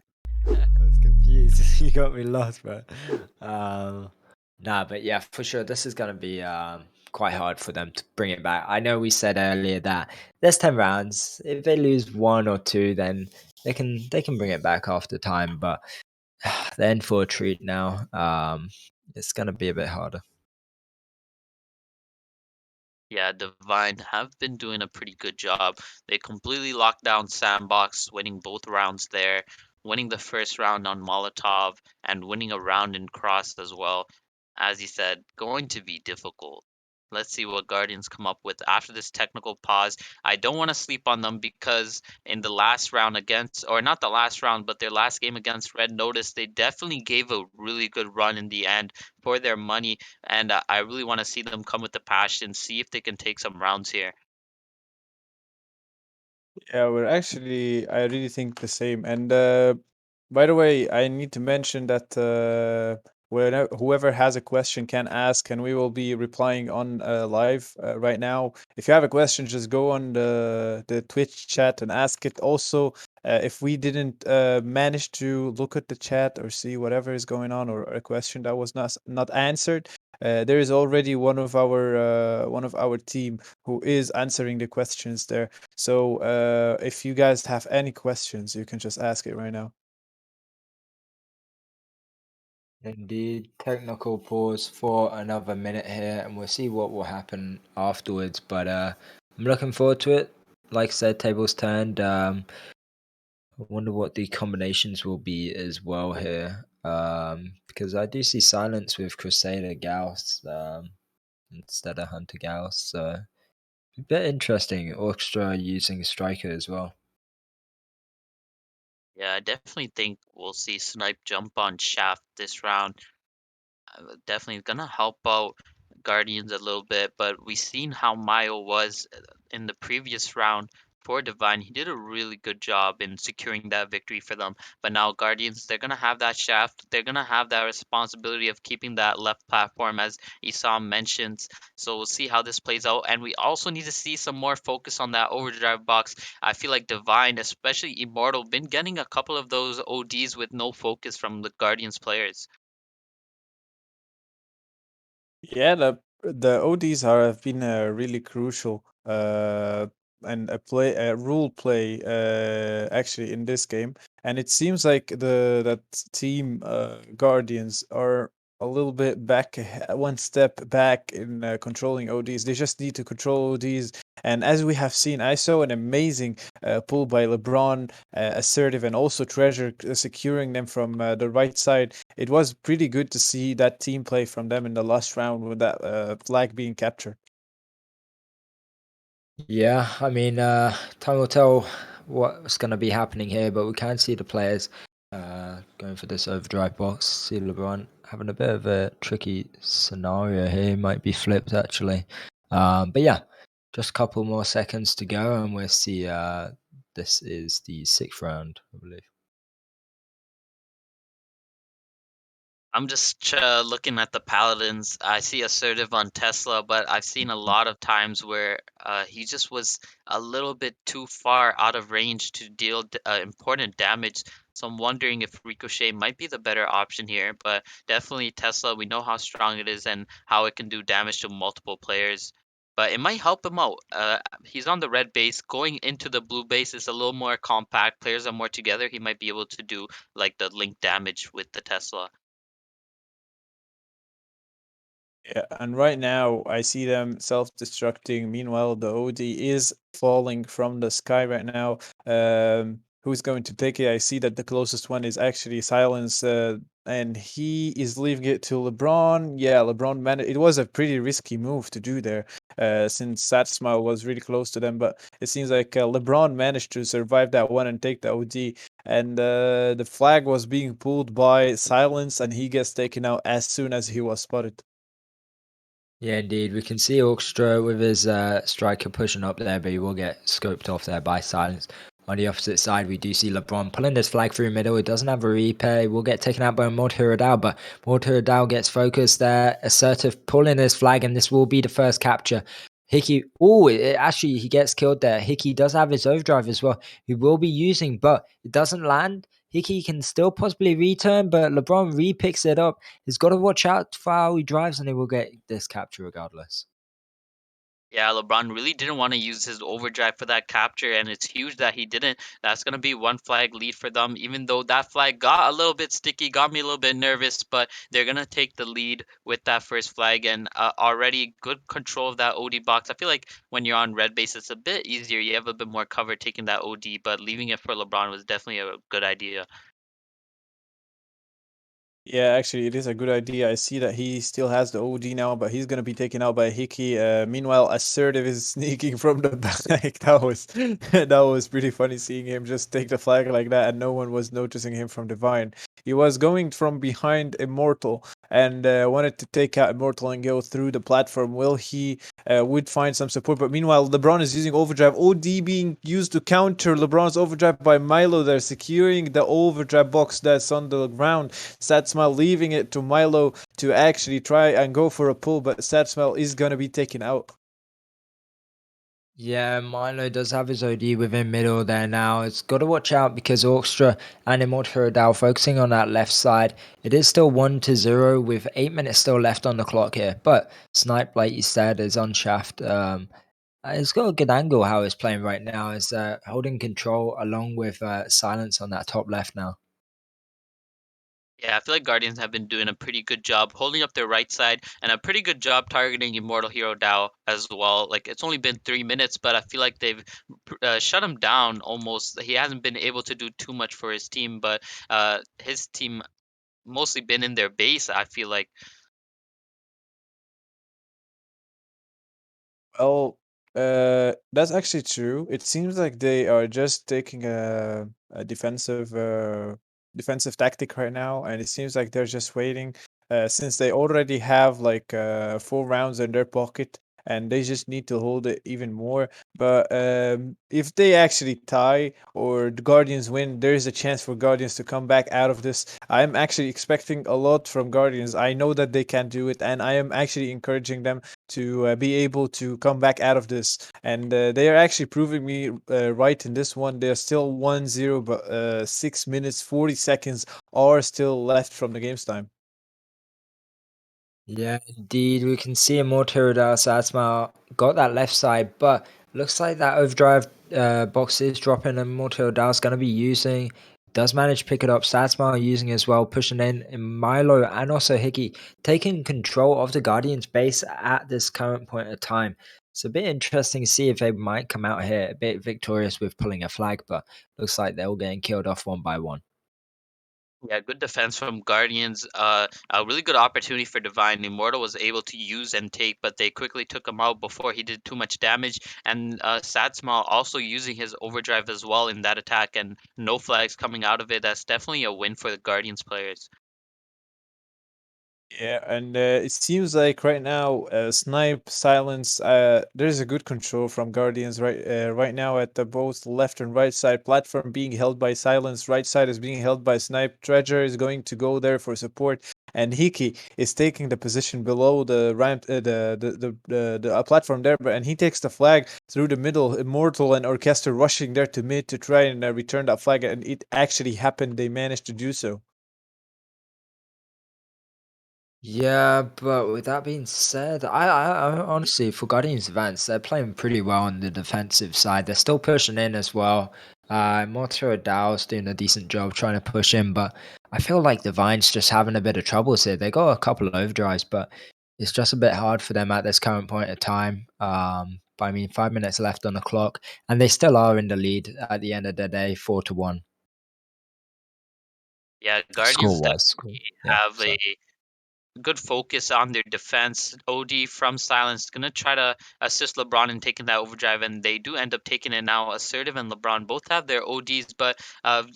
bro. I was confused. You got me lost, bro. Um, nah, but yeah, for sure, this is gonna be quite hard for them to bring it back. I know we said earlier that there's 10 rounds. If they lose one or two, then they can bring it back after time. But they're in for a treat now. It's gonna be a bit harder. Yeah, Devine have been doing a pretty good job. They completely locked down Sandbox, winning both rounds there, winning the first round on Molotov, and winning a round in Cross as well. As you said, going to be difficult. Let's see what Guardians come up with after this technical pause. I don't want to sleep on them because in the last round against, or not the last round, but their last game against Red Notice, they definitely gave a really good run in the end for their money, and I really want to see them come with the passion, see if they can take some rounds here. Yeah, we're actually, I really think the same. And by the way, I need to mention that whoever has a question can ask, and we will be replying on live right now. If you have a question, just go on the Twitch chat and ask it. Also, if we didn't manage to look at the chat or see whatever is going on, or a question that was not answered, there is already one of our team who is answering the questions there. So if you guys have any questions, you can just ask it right now. Indeed, technical pause for another minute here, and we'll see what will happen afterwards. But I'm looking forward to it. Like I said, tables turned. I wonder what the combinations will be as well here. Because I do see silence with Crusader Gauss instead of Hunter Gauss. So a bit interesting. Orchestra using Striker as well. Yeah, I definitely think we'll see Snipe jump on Shaft this round. Definitely gonna help out Guardians a little bit, but we seen how Mayo was in the previous round for Divine. He did a really good job in securing that victory for them. But now Guardians, they're gonna have that shaft. They're gonna have that responsibility of keeping that left platform, as Isam mentions. So we'll see how this plays out. And we also need to see some more focus on that overdrive box. I feel like Divine, especially Immortal, been getting a couple of those ODs with no focus from the Guardians players. Yeah, the ODs have been really crucial and a rule play actually in this game, and it seems like the that team Guardians are a little bit back, one step back in controlling ODs. They just need to control ODs, and as we have seen, I saw an amazing pull by LeBron, assertive, and also Treasure securing them from the right side. It was pretty good to see that team play from them in the last round with that flag being captured. Yeah, I mean, time will tell what's going to be happening here, but we can see the players going for this overdrive box. See LeBron having a bit of a tricky scenario here. Might be flipped actually. But yeah, just a couple more seconds to go, and we'll see. This is the sixth round, I believe. I'm just looking at the Paladins. I see assertive on Tesla, but I've seen a lot of times where he just was a little bit too far out of range to deal important damage. So I'm wondering if Ricochet might be the better option here. But definitely Tesla, we know how strong it is and how it can do damage to multiple players. But it might help him out. He's on the red base. Going into the blue base is a little more compact. Players are more together. He might be able to do like the link damage with the Tesla. Yeah, and right now I see them self-destructing. Meanwhile, the OD is falling from the sky right now. Who's going to take it? I see that the closest one is actually Silence, and he is leaving it to LeBron. Yeah, LeBron managed. It was a pretty risky move to do there, since Satsma was really close to them. But it seems like LeBron managed to survive that one and take the OD. And the flag was being pulled by Silence, and he gets taken out as soon as he was spotted. Yeah, indeed. We can see Orchestra with his striker pushing up there, but he will get scoped off there by Silence. On the opposite side, we do see LeBron pulling this flag through middle. He doesn't have a replay. Will get taken out by Mortiradal, but Mortiradal gets focused there. Assertive pulling this flag, and this will be the first capture. Hickey, actually, he gets killed there. Hickey does have his overdrive as well. He will be using, but it doesn't land. Hickey can still possibly return, but LeBron re-picks it up. He's got to watch out for how he drives, and he will get this capture regardless. Yeah, LeBron really didn't want to use his overdrive for that capture, and it's huge that he didn't. That's going to be one flag lead for them, even though that flag got a little bit sticky, got me a little bit nervous, but they're going to take the lead with that first flag and already good control of that OD box. I feel like when you're on red base, it's a bit easier. You have a bit more cover taking that OD, but leaving it for LeBron was definitely a good idea. Yeah, actually, it is a good idea. I see that he still has the OD now, but he's gonna be taken out by Hickey. Meanwhile, Assertive is sneaking from the back. That was pretty funny seeing him just take the flag like that, and no one was noticing him from Devine. He was going from behind Immortal and wanted to take out Immortal and go through the platform. Will he would find some support? But meanwhile, LeBron is using overdrive. OD being used to counter LeBron's overdrive by Milo. They're securing the overdrive box that's on the ground. Satsmal leaving it to Milo to actually try and go for a pull, but Satsmal is gonna be taken out. Yeah, Milo does have his OD within middle there now. It's got to watch out because Orchestra and Immortal focusing on that left side. It is still 1-0 with 8 minutes still left on the clock here. But Snipe, like you said, is on shaft. It's got a good angle how it's playing right now. Is holding control along with Silence on that top left now. Yeah, I feel like Guardians have been doing a pretty good job holding up their right side and a pretty good job targeting Immortal Hero Dao as well. Like it's only been 3 minutes, but I feel like they've shut him down almost. He hasn't been able to do too much for his team, but his team mostly been in their base. I feel like. Well, that's actually true. It seems like they are just taking a defensive tactic right now, and it seems like they're just waiting, since they already have like 4 rounds in their pocket, and they just need to hold it even more. But if they actually tie or the Guardians win, there is a chance for Guardians to come back out of this. I'm actually expecting a lot from Guardians. I know that they can do it, and I am actually encouraging them to be able to come back out of this. And they are actually proving me right in this one. They're still 1-0, but 6 minutes, 40 seconds are still left from the game's time. Yeah, indeed. We can see Immortal Satsma got that left side, but looks like that overdrive box is dropping and Immortal is going to be using. Does manage to pick it up. Satsma using as well, pushing in Milo and also Hickey, taking control of the Guardian's base at this current point of time. It's a bit interesting to see if they might come out here a bit victorious with pulling a flag, but looks like they're all getting killed off one by one. Yeah, good defense from Guardians. A really good opportunity for Devine. Immortal was able to use and take, but they quickly took him out before he did too much damage. And Satsmal also using his overdrive as well in that attack, and no flags coming out of it. That's definitely a win for the Guardians players. Yeah, and it seems like right now, Snipe, Silence, there's a good control from Guardians right now at the both left and right side. Platform being held by Silence, right side is being held by Snipe. Treasure is going to go there for support, and Hiki is taking the position below the ramp, the platform there, and he takes the flag through the middle. Immortal and Orchestra rushing there to mid to try and return that flag, and it actually happened. They managed to do so. Yeah, but with that being said, I honestly, for Guardians events, they're playing pretty well on the defensive side. They're still pushing in as well. Mortaro Dow's doing a decent job trying to push in, but I feel like the Vine's just having a bit of troubles here. They got a couple of overdrives, but It's just a bit hard for them at this current point of time. But I mean, 5 minutes left on the clock, and they still are in the lead at the end of the day, 4-1. Yeah, Score Guardians wise, score. definitely Yeah, have a sorry. good focus on their defense. OD from silence gonna try to assist LeBron in taking that overdrive, and they do end up taking it now. Assertive and LeBron both have their ODs, but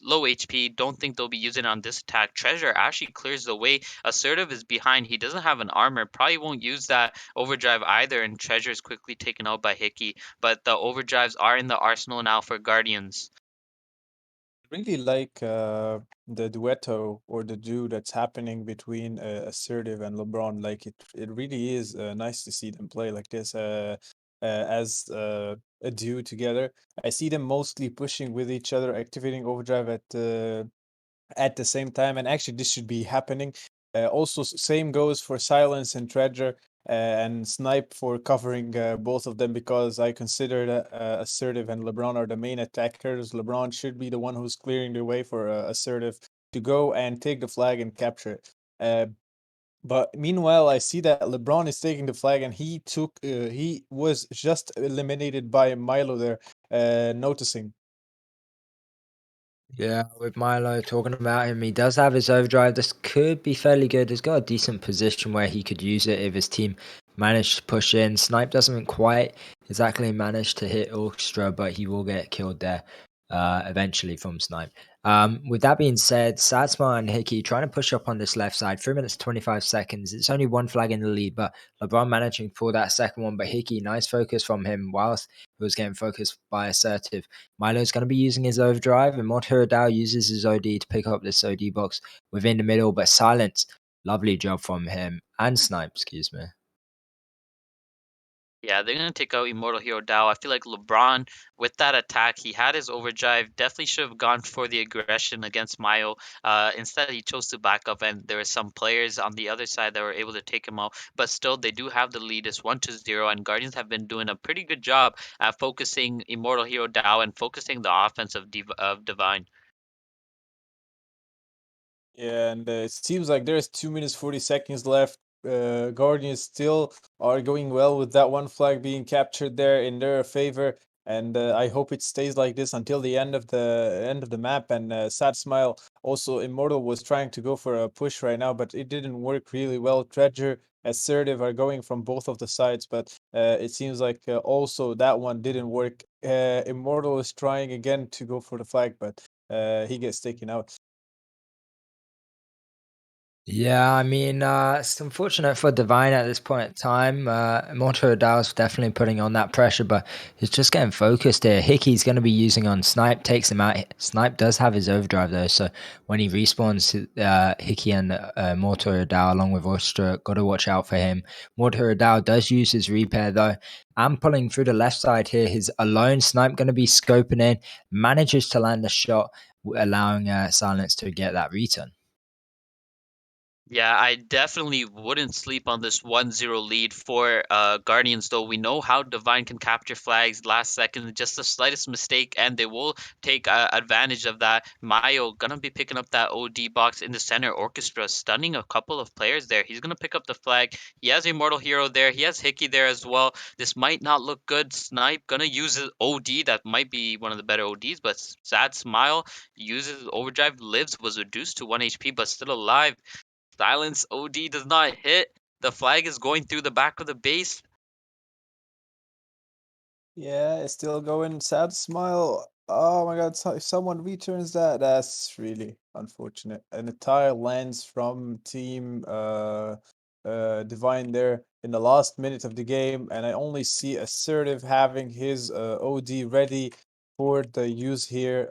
low HP. Don't think they'll be using it on this attack. Treasure actually clears the way. Assertive is behind. He doesn't have an armor. Probably won't use that overdrive either, and Treasure is quickly taken out by Hickey. But the overdrives are in the arsenal now for Guardians. Really like the duetto or the duo that's happening between Assertive and LeBron. Like it really is nice to see them play like this as a duo together. I see them mostly pushing with each other, activating overdrive at the same time. And actually, this should be happening. Also, same goes for Silence and Treasure and Snipe for covering both of them because I consider that Assertive and LeBron are the main attackers. LeBron should be the one who's clearing the way for Assertive to go and take the flag and capture it. But meanwhile, I see that LeBron is taking the flag, and he was just eliminated by Milo there. Noticing. Yeah, with Milo talking about him, he does have his overdrive. This could be fairly good. He's got a decent position where he could use it if his team managed to push in. Snipe doesn't quite exactly manage to hit Orchestra, but he will get killed there eventually from Snipe. With that being said, Sadsmar and Hickey trying to push up on this left side. 3 minutes 25 seconds. It's only one flag in the lead, but LeBron managing for that second one. But Hickey, nice focus from him whilst he was getting focused by Assertive. Milo's going to be using his overdrive, and Montero uses his OD to pick up this OD box within the middle, but Silence, lovely job from him, and Snipe, excuse me. Yeah, they're gonna take out Immortal Hero Dow. I feel like LeBron, with that attack, he had his overdrive. Definitely should have gone for the aggression against Mayo. Instead, he chose to back up, and there were some players on the other side that were able to take him out. But still, they do have the lead. It's 1-0, and Guardians have been doing a pretty good job at focusing Immortal Hero Dow and focusing the offense of Divine. Yeah, and it seems like there's 2 minutes 40 seconds left. Guardians still are going well with that one flag being captured there in their favor, and I hope it stays like this until the end of the map. And Sad Smile, also Immortal was trying to go for a push right now, but it didn't work really well. Treasure, Assertive are going from both of the sides, but it seems like also that one didn't work. Immortal is trying again to go for the flag, but he gets taken out. Yeah, I mean, it's unfortunate for Divine at this point in time. Montero Dow's definitely putting on that pressure, but he's just getting focused here. Hickey's going to be using on Snipe, takes him out. Snipe does have his overdrive though, so when he respawns, Hickey and Montero Dow along with Orchestra, got to watch out for him. Montero Dow does use his repair though. I'm pulling through the left side here. His alone Snipe going to be scoping in, manages to land a shot, allowing Silence to get that return. Yeah, I definitely wouldn't sleep on this 1-0 lead for Guardians, though. We know how Divine can capture flags last second, just the slightest mistake, and they will take advantage of that. Mayo gonna be picking up that OD box in the center. Orchestra stunning a couple of players there. He's gonna pick up the flag. He has Immortal Hero there. He has Hickey there as well. This might not look good. Snipe gonna use his OD. That might be one of the better ODs, but Sad Smile uses Overdrive. Lives was reduced to 1 HP, but still alive. Silence OD does not hit. The flag is going through the back of the base. Yeah, it's still going. Sad smile. Oh my god, if someone returns that, that's really unfortunate. An entire lens from team Divine there in the last minute of the game, and I only see Assertive having his OD ready for the use here.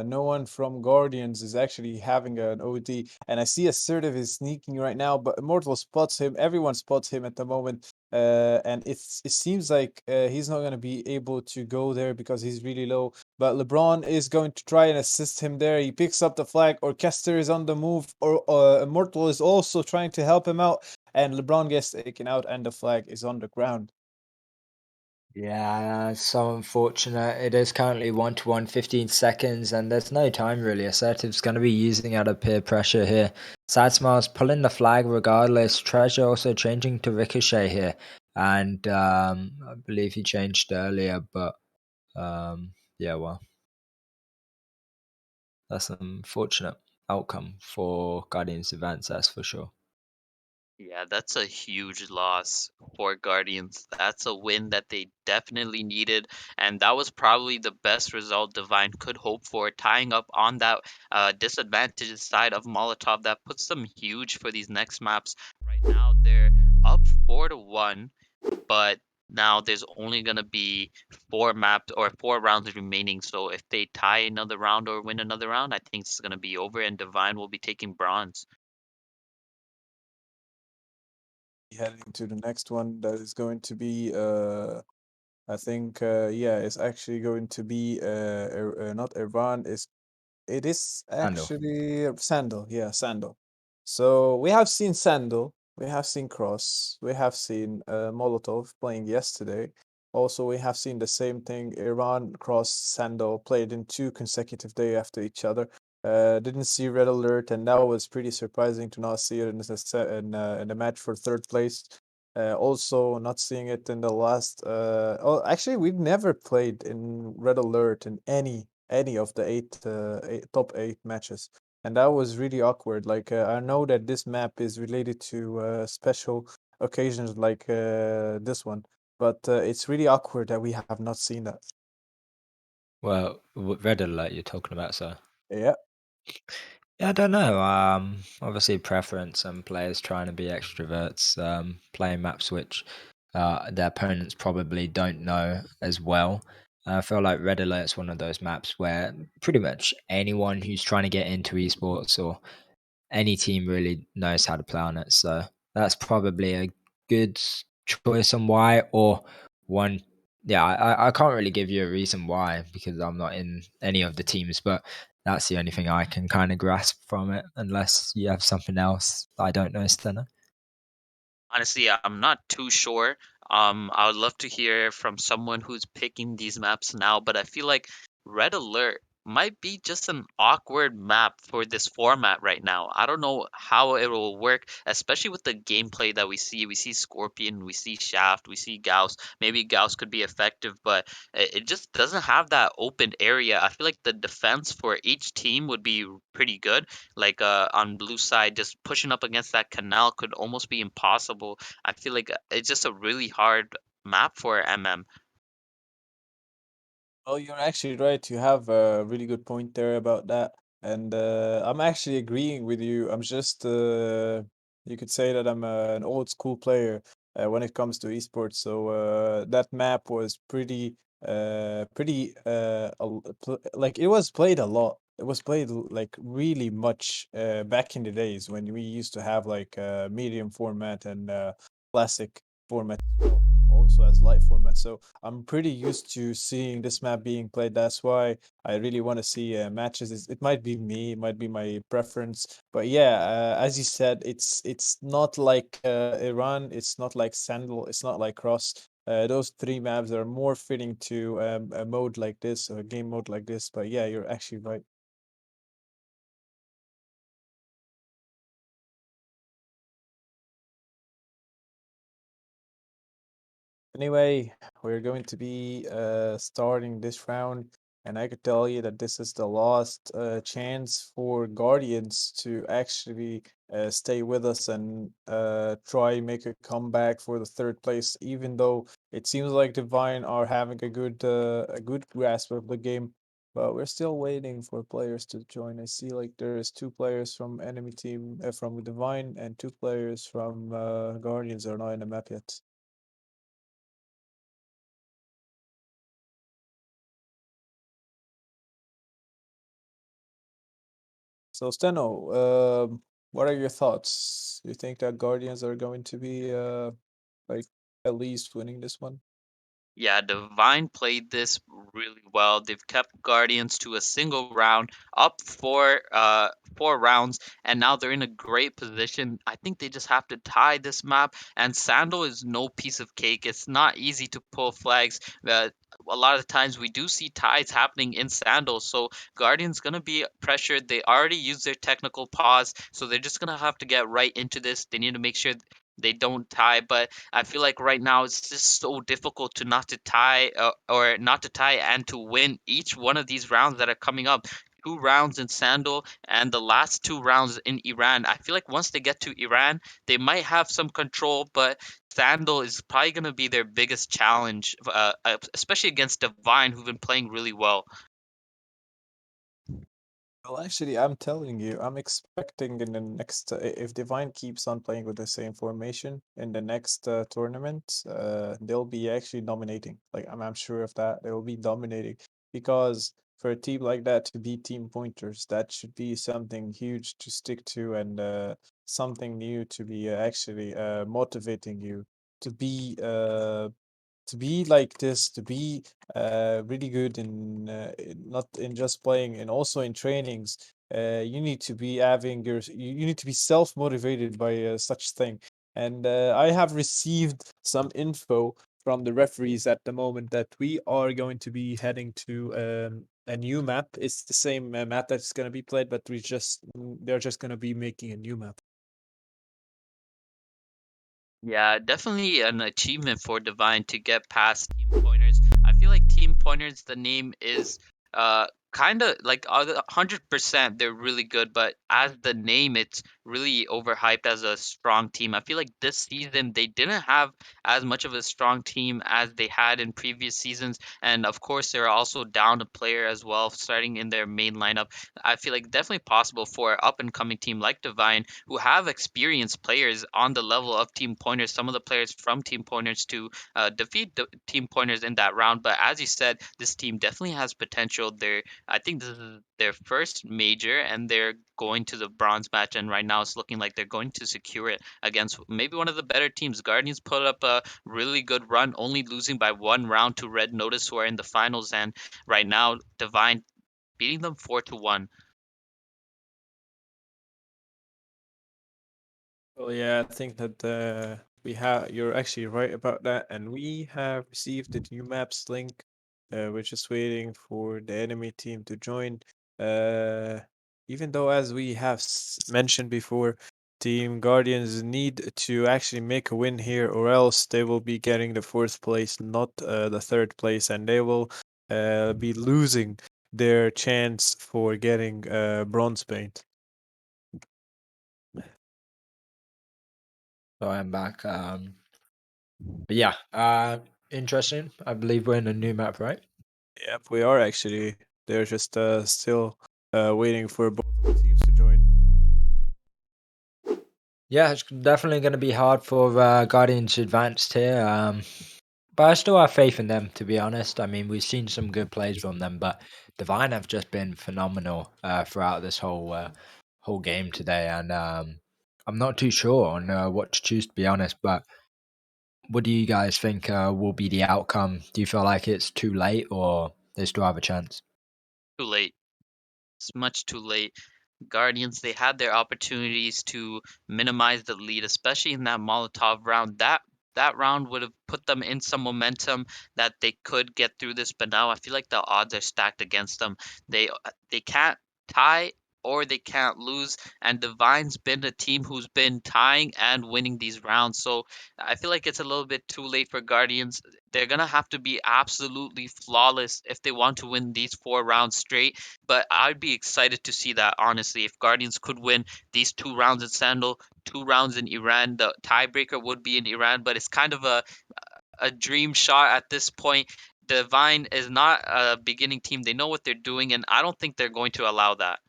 No one from Guardians is actually having an OD, and I see Assertive is sneaking right now, but Immortal spots him. Everyone spots him at the moment. And it seems like he's not going to be able to go there because he's really low. But LeBron is going to try and assist him there. He picks up the flag. Orchestra is on the move. Or Immortal is also trying to help him out. And LeBron gets taken out, and the flag is on the ground. Yeah, so unfortunate. It is currently 1 to 1, 15 seconds, and there's no time really. Assertive's going to be using out of peer pressure here. Side Smiles pulling the flag regardless. Treasure also changing to Ricochet here. And I believe he changed earlier, but yeah, well, that's an unfortunate outcome for Guardians events, that's for sure. Yeah, that's a huge loss for Guardians. That's a win that they definitely needed, and that was probably the best result Devine could hope for, tying up on that disadvantaged side of Molotov. That puts them huge for these next maps. Right now, they're up 4-1, but now there's only gonna be four maps or four rounds remaining. So if they tie another round or win another round, I think it's gonna be over, and Devine will be taking bronze. Heading to the next one that is going to be I think yeah, it's actually going to be not Iran, it is Handle. actually Sandal. Yeah, Sandal. So we have seen Sandal, we have seen Cross, we have seen Molotov playing yesterday. Also, we have seen the same thing. Iran, Cross, Sandal played in two consecutive days after each other. Didn't see Red Alert, and that was pretty surprising to not see it in in the match for third place. Also, not seeing it in the last. Oh, actually, we've never played in Red Alert in any of the top eight matches, and that was really awkward. Like I know that this map is related to special occasions like this one, but it's really awkward that we have not seen that. Well, red alert you're talking about, so. Yeah. Yeah, I don't know. Obviously preference and players trying to be extroverts, playing maps which their opponents probably don't know as well. I feel like Red Alert's one of those maps where pretty much anyone who's trying to get into esports or any team really knows how to play on it. So that's probably a good choice on why, or one. Yeah, I can't really give you a reason why because I'm not in any of the teams, but that's the only thing I can kind of grasp from it, unless you have something else I don't know, Stena. Honestly, I'm not too sure. I would love to hear from someone who's picking these maps now, but I feel like Red Alert might be just an awkward map for this format right now. I don't know how it will work, especially with the gameplay that we see. We see Scorpion, we see Shaft, we see Gauss. Maybe Gauss could be effective, but it just doesn't have that open area. I feel like the defense for each team would be pretty good. Like on blue side, just pushing up against that canal could almost be impossible. I feel like it's just a really hard map for MM. Oh, you're actually right. You have a really good point there about that. And I'm actually agreeing with you. I'm just, you could say that I'm an old school player when it comes to esports. So that map was like it was played a lot. It was played like really much back in the days when we used to have like medium format and classic format as well, also as light format. So I'm pretty used to seeing this map being played. That's why I really want to see matches. It might be me, it might be my preference, but yeah, as you said, it's not like Iran, it's not like Sandal, it's not like Cross. Those three maps are more fitting to a mode like this, or a game mode like this. But yeah, you're actually right. Anyway, we're going to be starting this round, and I could tell you that this is the last chance for Guardians to actually stay with us and try make a comeback for the third place. Even though it seems like Divine are having a good grasp of the game, but we're still waiting for players to join. I see like there's two players from enemy team from Divine and two players from Guardians are not in the map yet. So Steno, what are your thoughts? You think that Guardians are going to be like at least winning this one? Yeah, Devine played this really well. They've kept Guardians to a single round, up four rounds, and now they're in a great position. I think they just have to tie this map. And Sandal is no piece of cake. It's not easy to pull flags. A lot of times we do see ties happening in Sandal, so Guardian's gonna be pressured. They already used their technical pause, so they're just gonna have to get right into this. They need to make sure they don't tie, but I feel like right now it's just so difficult to not to tie or not to tie and to win each one of these rounds that are coming up. Two rounds in Sandal and the last two rounds in Iran. I feel like once they get to Iran, they might have some control, but Sandal is probably going to be their biggest challenge, especially against Devine, who've been playing really well. Well, actually, I'm telling you, I'm expecting in the next, if Divine keeps on playing with the same formation in the next tournament, they'll be actually dominating. Like, I'm sure of that. They will be dominating because for a team like that to be team pointers, that should be something huge to stick to and something new to be actually motivating you to be like this, to be really good not in just playing and also in trainings. You need to be having you need to be self motivated by such thing. And I have received some info from the referees at the moment that we are going to be heading to a new map. It's the same map that's going to be played, but they're just going to be making a new map. Yeah, definitely an achievement for Divine to get past Team Pointers. I feel like Team Pointers, the name is kind of like 100% they're really good, but as the name, it's really overhyped as a strong team. I feel like this season they didn't have as much of a strong team as they had in previous seasons, and of course they're also down a player as well, starting in their main lineup. I feel like definitely possible for an up and coming team like Divine who have experienced players on the level of Team Pointers, some of the players from Team Pointers to defeat the Team Pointers in that round. But as you said, this team definitely has potential. I think this is their first major, and they're going to the bronze match. And right now, it's looking like they're going to secure it against maybe one of the better teams. Guardians put up a really good run, only losing by one round to Red Notice, who are in the finals. And right now, Divine beating them 4-1. Well, yeah, I think that you're actually right about that, and we have received the new maps link. We're just waiting for the enemy team to join. Uh, Even though, as we have mentioned before, Team Guardians need to actually make a win here, or else they will be getting the fourth place, not the third place, and they will be losing their chance for getting bronze paint. So I'm back. But yeah, interesting. I believe we're in a new map, right? Yep, we are actually. They're just still waiting for both of the teams to join. Yeah, it's definitely going to be hard for Guardians advanced here. But I still have faith in them, to be honest. I mean, we've seen some good plays from them, but Devine have just been phenomenal throughout this whole game today, and I'm not too sure on what to choose, to be honest. But what do you guys think will be the outcome? Do you feel like it's too late, or they still have a chance? Too late. It's much too late. Guardians, they had their opportunities to minimize the lead, especially in that Molotov round. That round would have put them in some momentum that they could get through this, but now I feel like the odds are stacked against them. They can't tie or they can't lose, and Divine's been a team who's been tying and winning these rounds. So I feel like it's a little bit too late for Guardians. They're gonna have to be absolutely flawless if they want to win these four rounds straight, but I'd be excited to see that, honestly. If Guardians could win these two rounds in Sandal, two rounds in Iran, the tiebreaker would be in Iran, but it's kind of a dream shot at this point. Divine is not a beginning team. They know what they're doing, and I don't think they're going to allow that.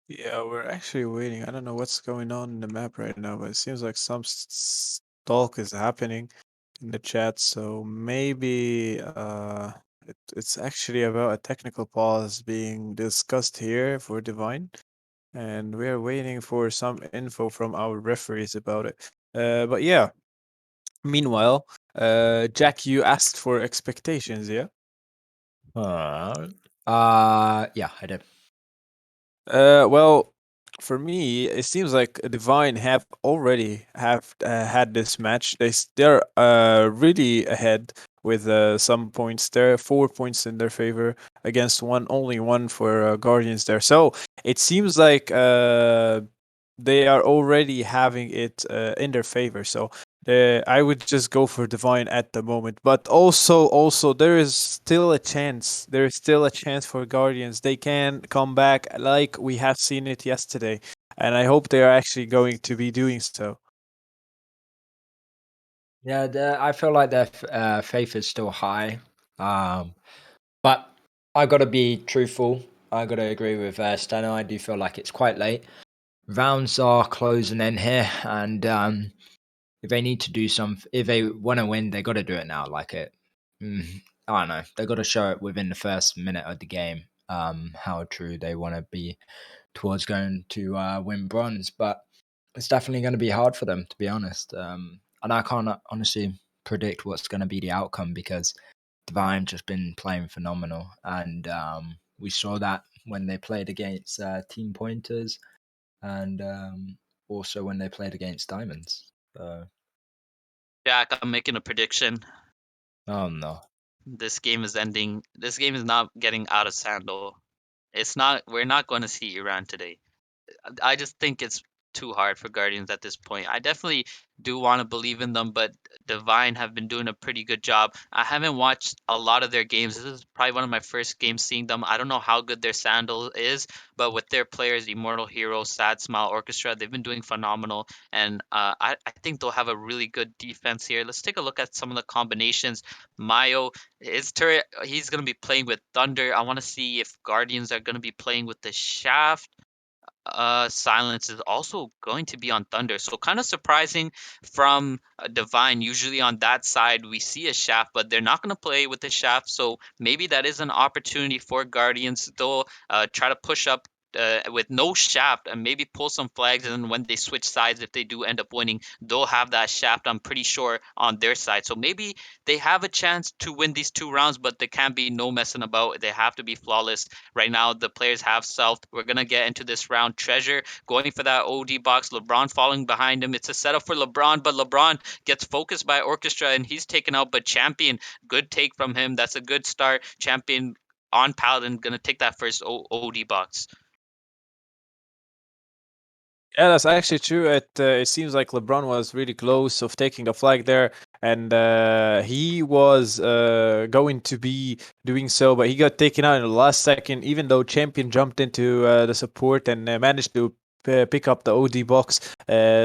Yeah, we're actually waiting. I don't know what's going on in the map right now, but it seems like some talk is happening in the chat. So maybe it's actually about a technical pause being discussed here for Divine, and we're waiting for some info from our referees about it. But yeah, Meanwhile, Jack, you asked for expectations, yeah? Yeah, I did. Well, for me, it seems like Divine have already have had this match. They're really ahead with some points. There are 4 points in their favor against only one for Guardians there. So it seems like they are already having it in their favor. So I would just go for Divine at the moment. But also, there is still a chance. There is still a chance for Guardians. They can come back like we have seen it yesterday. And I hope they are actually going to be doing so. Yeah, I feel like their faith is still high. Um, but I got to be truthful. I got to agree with Steno. I do feel like it's quite late. Rounds are closing in here, and if they need to do something, if they want to win, they got to do it now. Like it, I don't know. They got to show it within the first minute of the game. How true they want to be towards going to win bronze, but it's definitely going to be hard for them, to be honest. And I can't honestly predict what's going to be the outcome because Devine just been playing phenomenal, and we saw that when they played against Team Pointers, and also when they played against Diamonds. So, Jack, I'm making a prediction. oh no. This game is ending. This game is not getting out of Sandal. It's not. We're not going to see Iran today. I just think it's too hard for Guardians at this point. I definitely do want to believe in them, but Devine have been doing a pretty good job. I haven't watched a lot of their games. This is probably one of my first games seeing them. I don't know how good their sandal is, but with their players, Immortal Hero, Sad Smile Orchestra, they've been doing phenomenal. And I think they'll have a really good defense here. Let's take a look at some of the combinations. Mayo, his turret, he's going to be playing with Thunder. I want to see if Guardians are going to be playing with the Shaft. Silence is also going to be on Thunder. So kind of surprising from Divine. Usually on that side we see a Shaft, but they're not going to play with the Shaft. So maybe that is an opportunity for Guardians. They'll try to push up. With no shaft and maybe pull some flags, and then when they switch sides, if they do end up winning, they'll have that shaft, I'm pretty sure, on their side. So maybe they have a chance to win these 2 rounds, but there can't be no messing about. They have to be flawless. Right now, the players have self. We're going to get into this round. Treasure going for that OD box. LeBron falling behind him. It's a setup for LeBron, but LeBron gets focused by Orchestra and he's taken out. But Champion, good take from him. That's a good start. Champion on Paladin, going to take that first OD box. Yeah, that's actually true. It seems like LeBron was really close of taking a flag there, and he was going to be doing so, but he got taken out in the last second. Even though Champion jumped into the support and managed to pick up the OD box,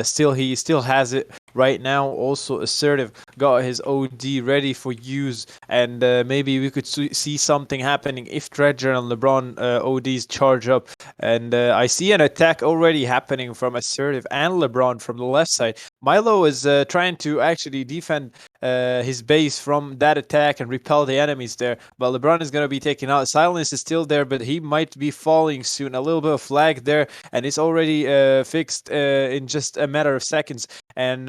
still he still has it right now. Also, Assertive got his OD ready for use, and maybe we could see something happening if Dredger and LeBron ODs charge up. And I see an attack already happening from Assertive and LeBron from the left side. Milo is trying to actually defend his base from that attack and repel the enemies there. But LeBron is going to be taken out. Silence is still there, but he might be falling soon. A little bit of lag there, and it's already fixed in just a matter of seconds. And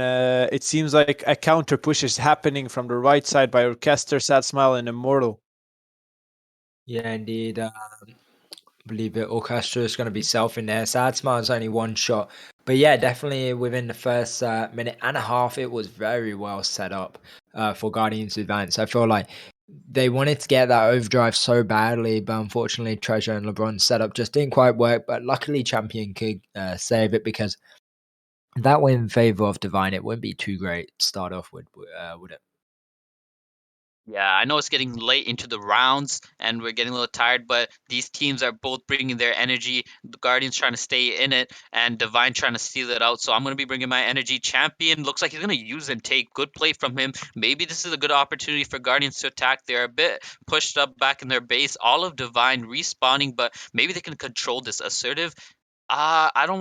it seems like a counter push is happening from the right side by Orchestra, Sad Smile, and Immortal. Yeah, indeed. Believe it. Orchestra is going to be self in there. Sad Smile's only one shot. But yeah, definitely within the first minute and a half, it was very well set up for Guardians Advance. I feel like they wanted to get that overdrive so badly, but unfortunately, Treasure and LeBron's setup just didn't quite work. But luckily, Champion could save it because that win in favor of Divine, it wouldn't be too great to start off with, would it? Yeah, I know it's getting late into the rounds and we're getting a little tired, but these teams are both bringing their energy. The Guardians trying to stay in it and Divine trying to steal it out. So I'm going to be bringing my energy. Champion looks like he's going to use and take. Good play from him. Maybe this is a good opportunity for Guardians to attack. They're a bit pushed up back in their base. All of Divine respawning, but maybe they can control this. Assertive I didn't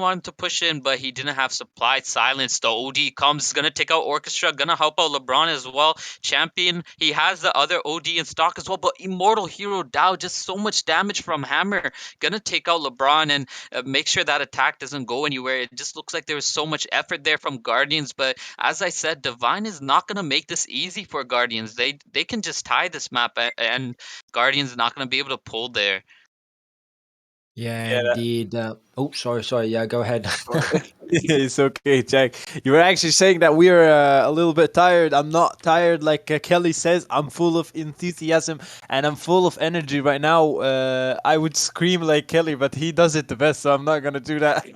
want him to push in, but he didn't have supply silence. The OD comes, gonna take out Orchestra, gonna help out LeBron as well. Champion, he has the other OD in stock as well, but Immortal Hero Dow, just so much damage from Hammer, gonna take out LeBron and make sure that attack doesn't go anywhere. It just looks like there was so much effort there from Guardians, but as I said, Devine is not gonna make this easy for Guardians. They can just tie this map, and Guardians is not gonna be able to pull there. Yeah, Yeah, indeed. Oh, sorry. Yeah, go ahead. it's okay, Jack. You were actually saying that we are a little bit tired. I'm not tired, like Kelly says. I'm full of enthusiasm and I'm full of energy right now. I would scream like Kelly, but he does it the best, so I'm not gonna do that.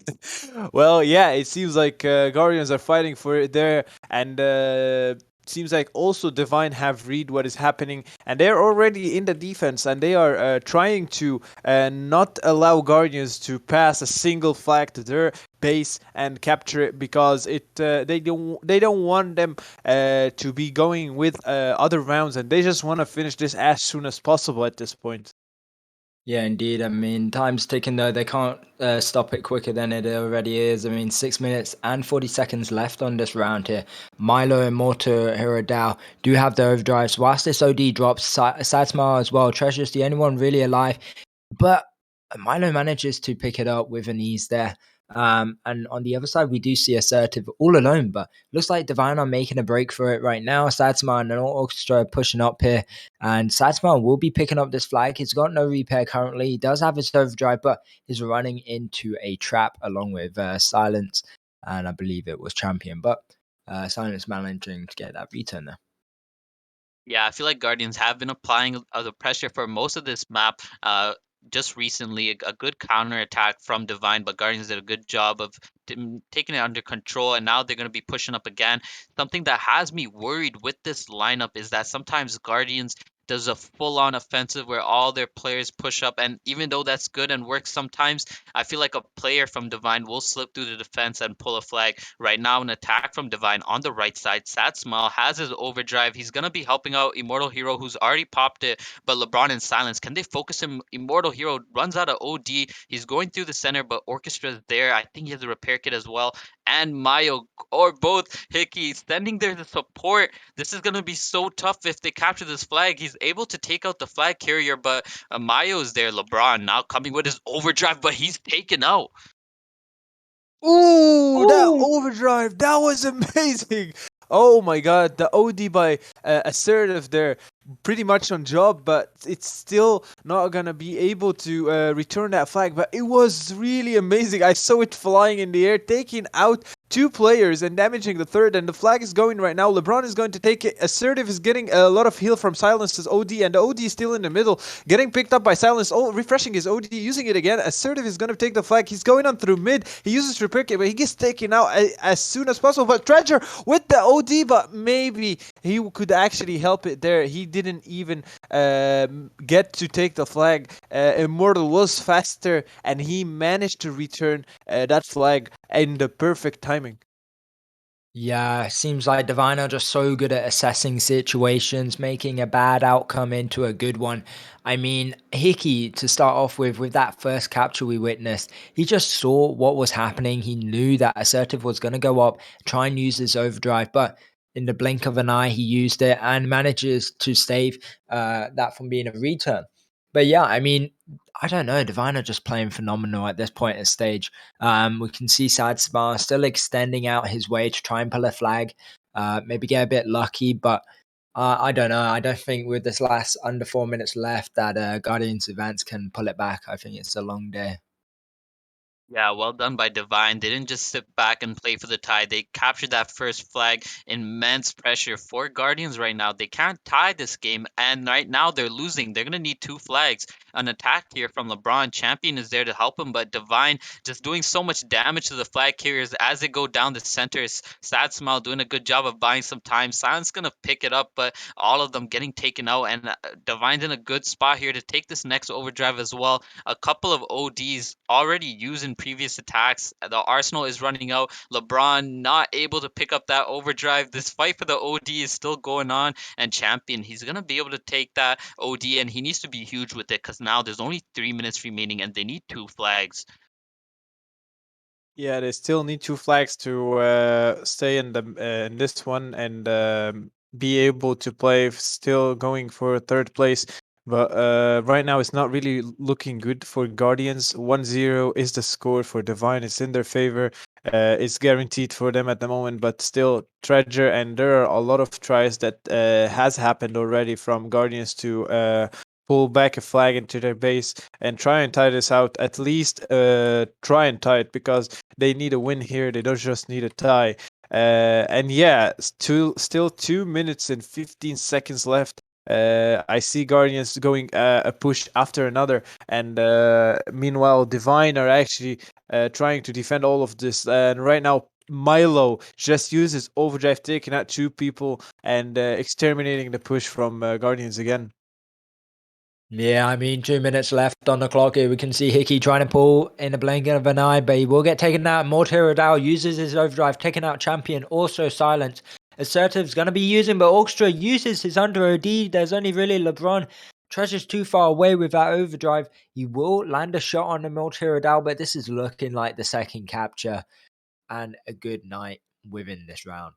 Well, yeah, it seems like Guardians are fighting for it there, and seems like also Divine have read what is happening, and they're already in the defense, and they are trying to not allow Guardians to pass a single flag to their base and capture it because they don't want them to be going with other rounds, and they just want to finish this as soon as possible at this point. Yeah, indeed. I mean, time's ticking though. They can't stop it quicker than it already is. I mean, 6 minutes and 40 seconds left on this round here. Milo and Mortar Hirodao do have the overdrives. Whilst this OD drops, Satsuma as well. Treasure's the only one really alive. But Milo manages to pick it up with an ease there. And on the other side, we do see Assertive all alone, but looks like Divine are making a break for it right now. Satsuma and an Orchestra pushing up here, and Satsuma will be picking up this flag. He's got no repair currently. He does have his overdrive, but he's running into a trap along with Silence, and I believe it was Champion, but Silence managing to get that return there. Yeah, I feel like Guardians have been applying the pressure for most of this map. Just recently, a good counter attack from Divine, but Guardians did a good job of taking it under control, and now they're going to be pushing up again. Something that has me worried with this lineup is that sometimes Guardians does a full-on offensive where all their players push up, and even though that's good and works sometimes, I feel like a player from Divine will slip through the defense and pull a flag. Right now, an attack from Divine on the right side. Satsmal has his overdrive. He's going to be helping out Immortal Hero, who's already popped it, but LeBron in silence. Can they focus him? Immortal Hero runs out of OD. He's going through the center, but Orchestra's there. I think he has a repair kit as well. And Mayo, or both Hickey, standing there to support. This is going to be so tough if they capture this flag. He's able to take out the flag carrier, but Mayo is there. LeBron now coming with his overdrive, but he's taken out. Ooh, that overdrive, that was amazing. Oh my god, the OD by Assertive there, pretty much on job, but it's still not gonna be able to return that flag. But it was really amazing. I saw it flying in the air, taking out two players and damaging the third, and the flag is going right now. LeBron is going to take it. Assertive is getting a lot of heal from Silence's OD, and the OD is still in the middle, getting picked up by Silence. Oh, refreshing his OD, using it again. Assertive is going to take the flag. He's going on through mid. He uses repair kit, but he gets taken out as soon as possible. But Treasure with the OD, but maybe he could actually help it there. He didn't even get to take the flag. Immortal was faster, and he managed to return that flag in the perfect timing. Yeah, seems like Divine are just so good at assessing situations, making a bad outcome into a good one. I mean, Hickey, to start off with that first capture we witnessed, he just saw what was happening. He knew that Assertive was going to go up, try and use his overdrive, but in the blink of an eye, he used it and manages to save that from being a return. But yeah, I mean, I don't know. Divine are just playing phenomenal at this point in stage. We can see Sad Smar still extending out his way to try and pull a flag, maybe get a bit lucky, but I don't know. I don't think with this last under 4 minutes left that Guardians Advance can pull it back. I think it's a long day. Yeah, well done by Devine. They didn't just sit back and play for the tie. They captured that first flag. Immense pressure for Guardians right now. They can't tie this game, and right now they're losing. They're gonna need two flags. An attack here from LeBron. Champion is there to help him, but Devine just doing so much damage to the flag carriers as they go down the centers. Sad Smile doing a good job of buying some time. Silence gonna pick it up, but all of them getting taken out, and Devine's in a good spot here to take this next overdrive as well. A couple of ODs already used in previous attacks. The Arsenal is running out. LeBron not able to pick up that overdrive. This fight for the OD is still going on. And Champion, he's going to be able to take that OD, and he needs to be huge with it because now there's only 3 minutes remaining and they need two flags. Yeah, they still need two flags to stay in the in this one and be able to play, still going for third place. But right now, it's not really looking good for Guardians. 1-0 is the score for Divine. It's in their favor. It's guaranteed for them at the moment, but still treasure. And there are a lot of tries that has happened already from Guardians to pull back a flag into their base and try and tie this out. At least try and tie it, because they need a win here. They don't just need a tie. And yeah, still 2 minutes and 15 seconds left. I see Guardians going a push after another, and meanwhile, Divine are actually trying to defend all of this. And right now, Milo just uses overdrive, taking out two people and exterminating the push from Guardians again. Yeah, I mean, 2 minutes left on the clock here. We can see Hickey trying to pull in a blink of an eye, but he will get taken out. Mortero Dow uses his overdrive, taking out Champion. Also silence. Assertive's going to be using, but Orchestra uses his under OD. There's only really LeBron. Treasure's too far away with that overdrive. He will land a shot on the Mortero Dow, but this is looking like the second capture and a good night within this round.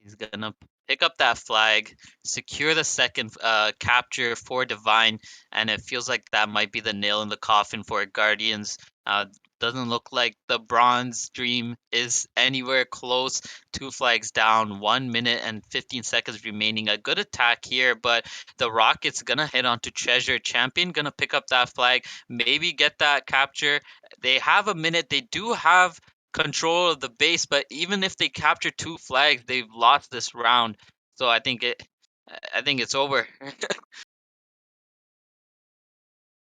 He's gonna pick up that flag, secure the second capture for Divine, and it feels like that might be the nail in the coffin for Guardians. Doesn't look like the bronze dream is anywhere close. Two flags down, 1 minute and 15 seconds remaining. A good attack here, but the Rockets gonna hit onto Treasure. Champion gonna pick up that flag, maybe get that capture. They have a minute. They do have control of the base, but even if they capture two flags, they've lost this round. So I think it's over.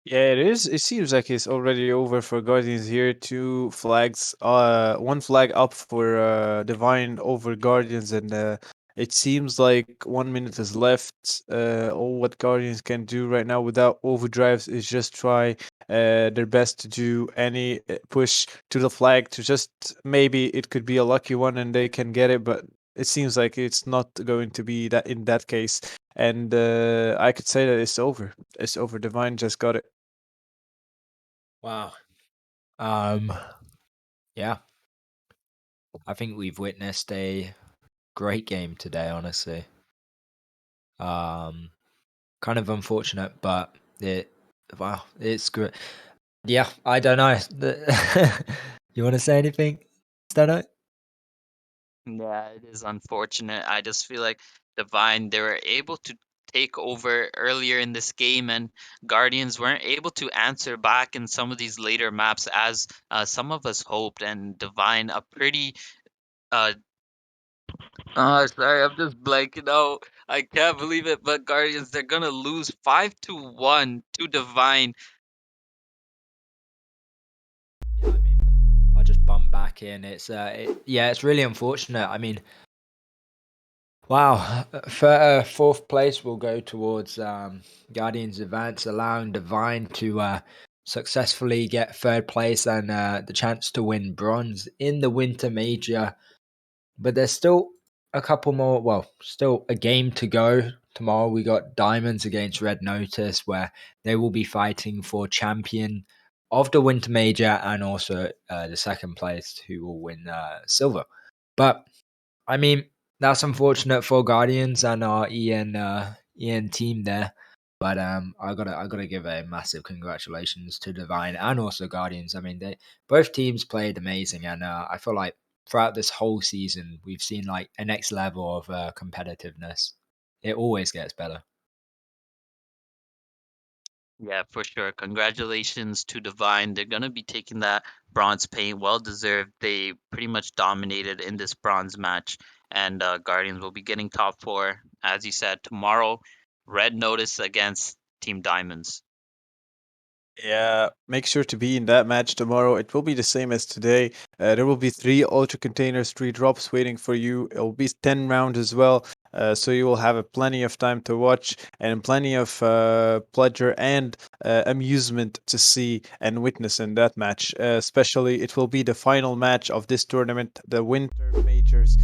Yeah, it is. It seems like it's already over for Guardians here. Two flags, one flag up for Divine over Guardians, and it seems like 1 minute is left. All what Guardians can do right now without overdrives is just try their best to do any push to the flag to just, maybe it could be a lucky one and they can get it, but it seems like it's not going to be that in that case. And I could say that it's over. It's over. Divine just got it. Wow. Yeah, I think we've witnessed a great game today, honestly. Um, kind of unfortunate, but wow, it's good. Yeah, I don't know. You want to say anything, Steno? Yeah, it is unfortunate. I just feel like Divine, they were able to take over earlier in this game, and Guardians weren't able to answer back in some of these later maps as some of us hoped. And Divine, a pretty uh sorry, I'm just blanking out. I can't believe it, but Guardians, they're gonna lose 5-1 to Divine. Yeah, I mean, I'll just bump back in. Yeah, it's really unfortunate. I mean, wow, for fourth place will go towards Guardians Advance, allowing Divine to successfully get third place and the chance to win bronze in the Winter Major. But there's still a couple more. Well, still a game to go. Tomorrow we got Diamonds against Red Notice, where they will be fighting for champion of the Winter Major and also the second place who will win silver. But I mean, that's unfortunate for Guardians and our EN team there. But I gotta give a massive congratulations to Divine and also Guardians. I mean, they both teams played amazing, and I feel like throughout this whole season we've seen like a next level of competitiveness. It always gets better. Yeah, for sure. Congratulations to Divine. They're gonna be taking that bronze paint. Well deserved. They pretty much dominated in this bronze match, and Guardians will be getting top four, as you said, tomorrow. Red Notice against Team Diamonds. Yeah, make sure to be in that match tomorrow. It will be the same as today. There will be three ultra containers, three drops waiting for you. It will be 10 rounds as well. So you will have plenty of time to watch and plenty of pleasure and amusement to see and witness in that match. Especially, it will be the final match of this tournament, the Winter Major. majors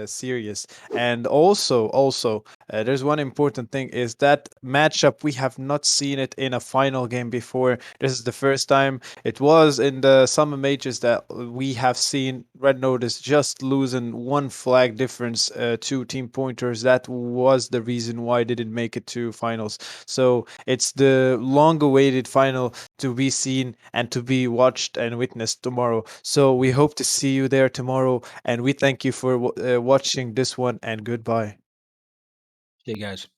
series. And there's one important thing is that matchup we have not seen it in a final game before. This is the first time. It was in the summer majors that we have seen Red Notice just losing one flag difference to Team Pointers. That was the reason why they didn't make it to finals. So it's the long-awaited final to be seen and to be watched and witnessed tomorrow. So we hope to see you there tomorrow, and we thank you for watching this one. And goodbye. See you guys.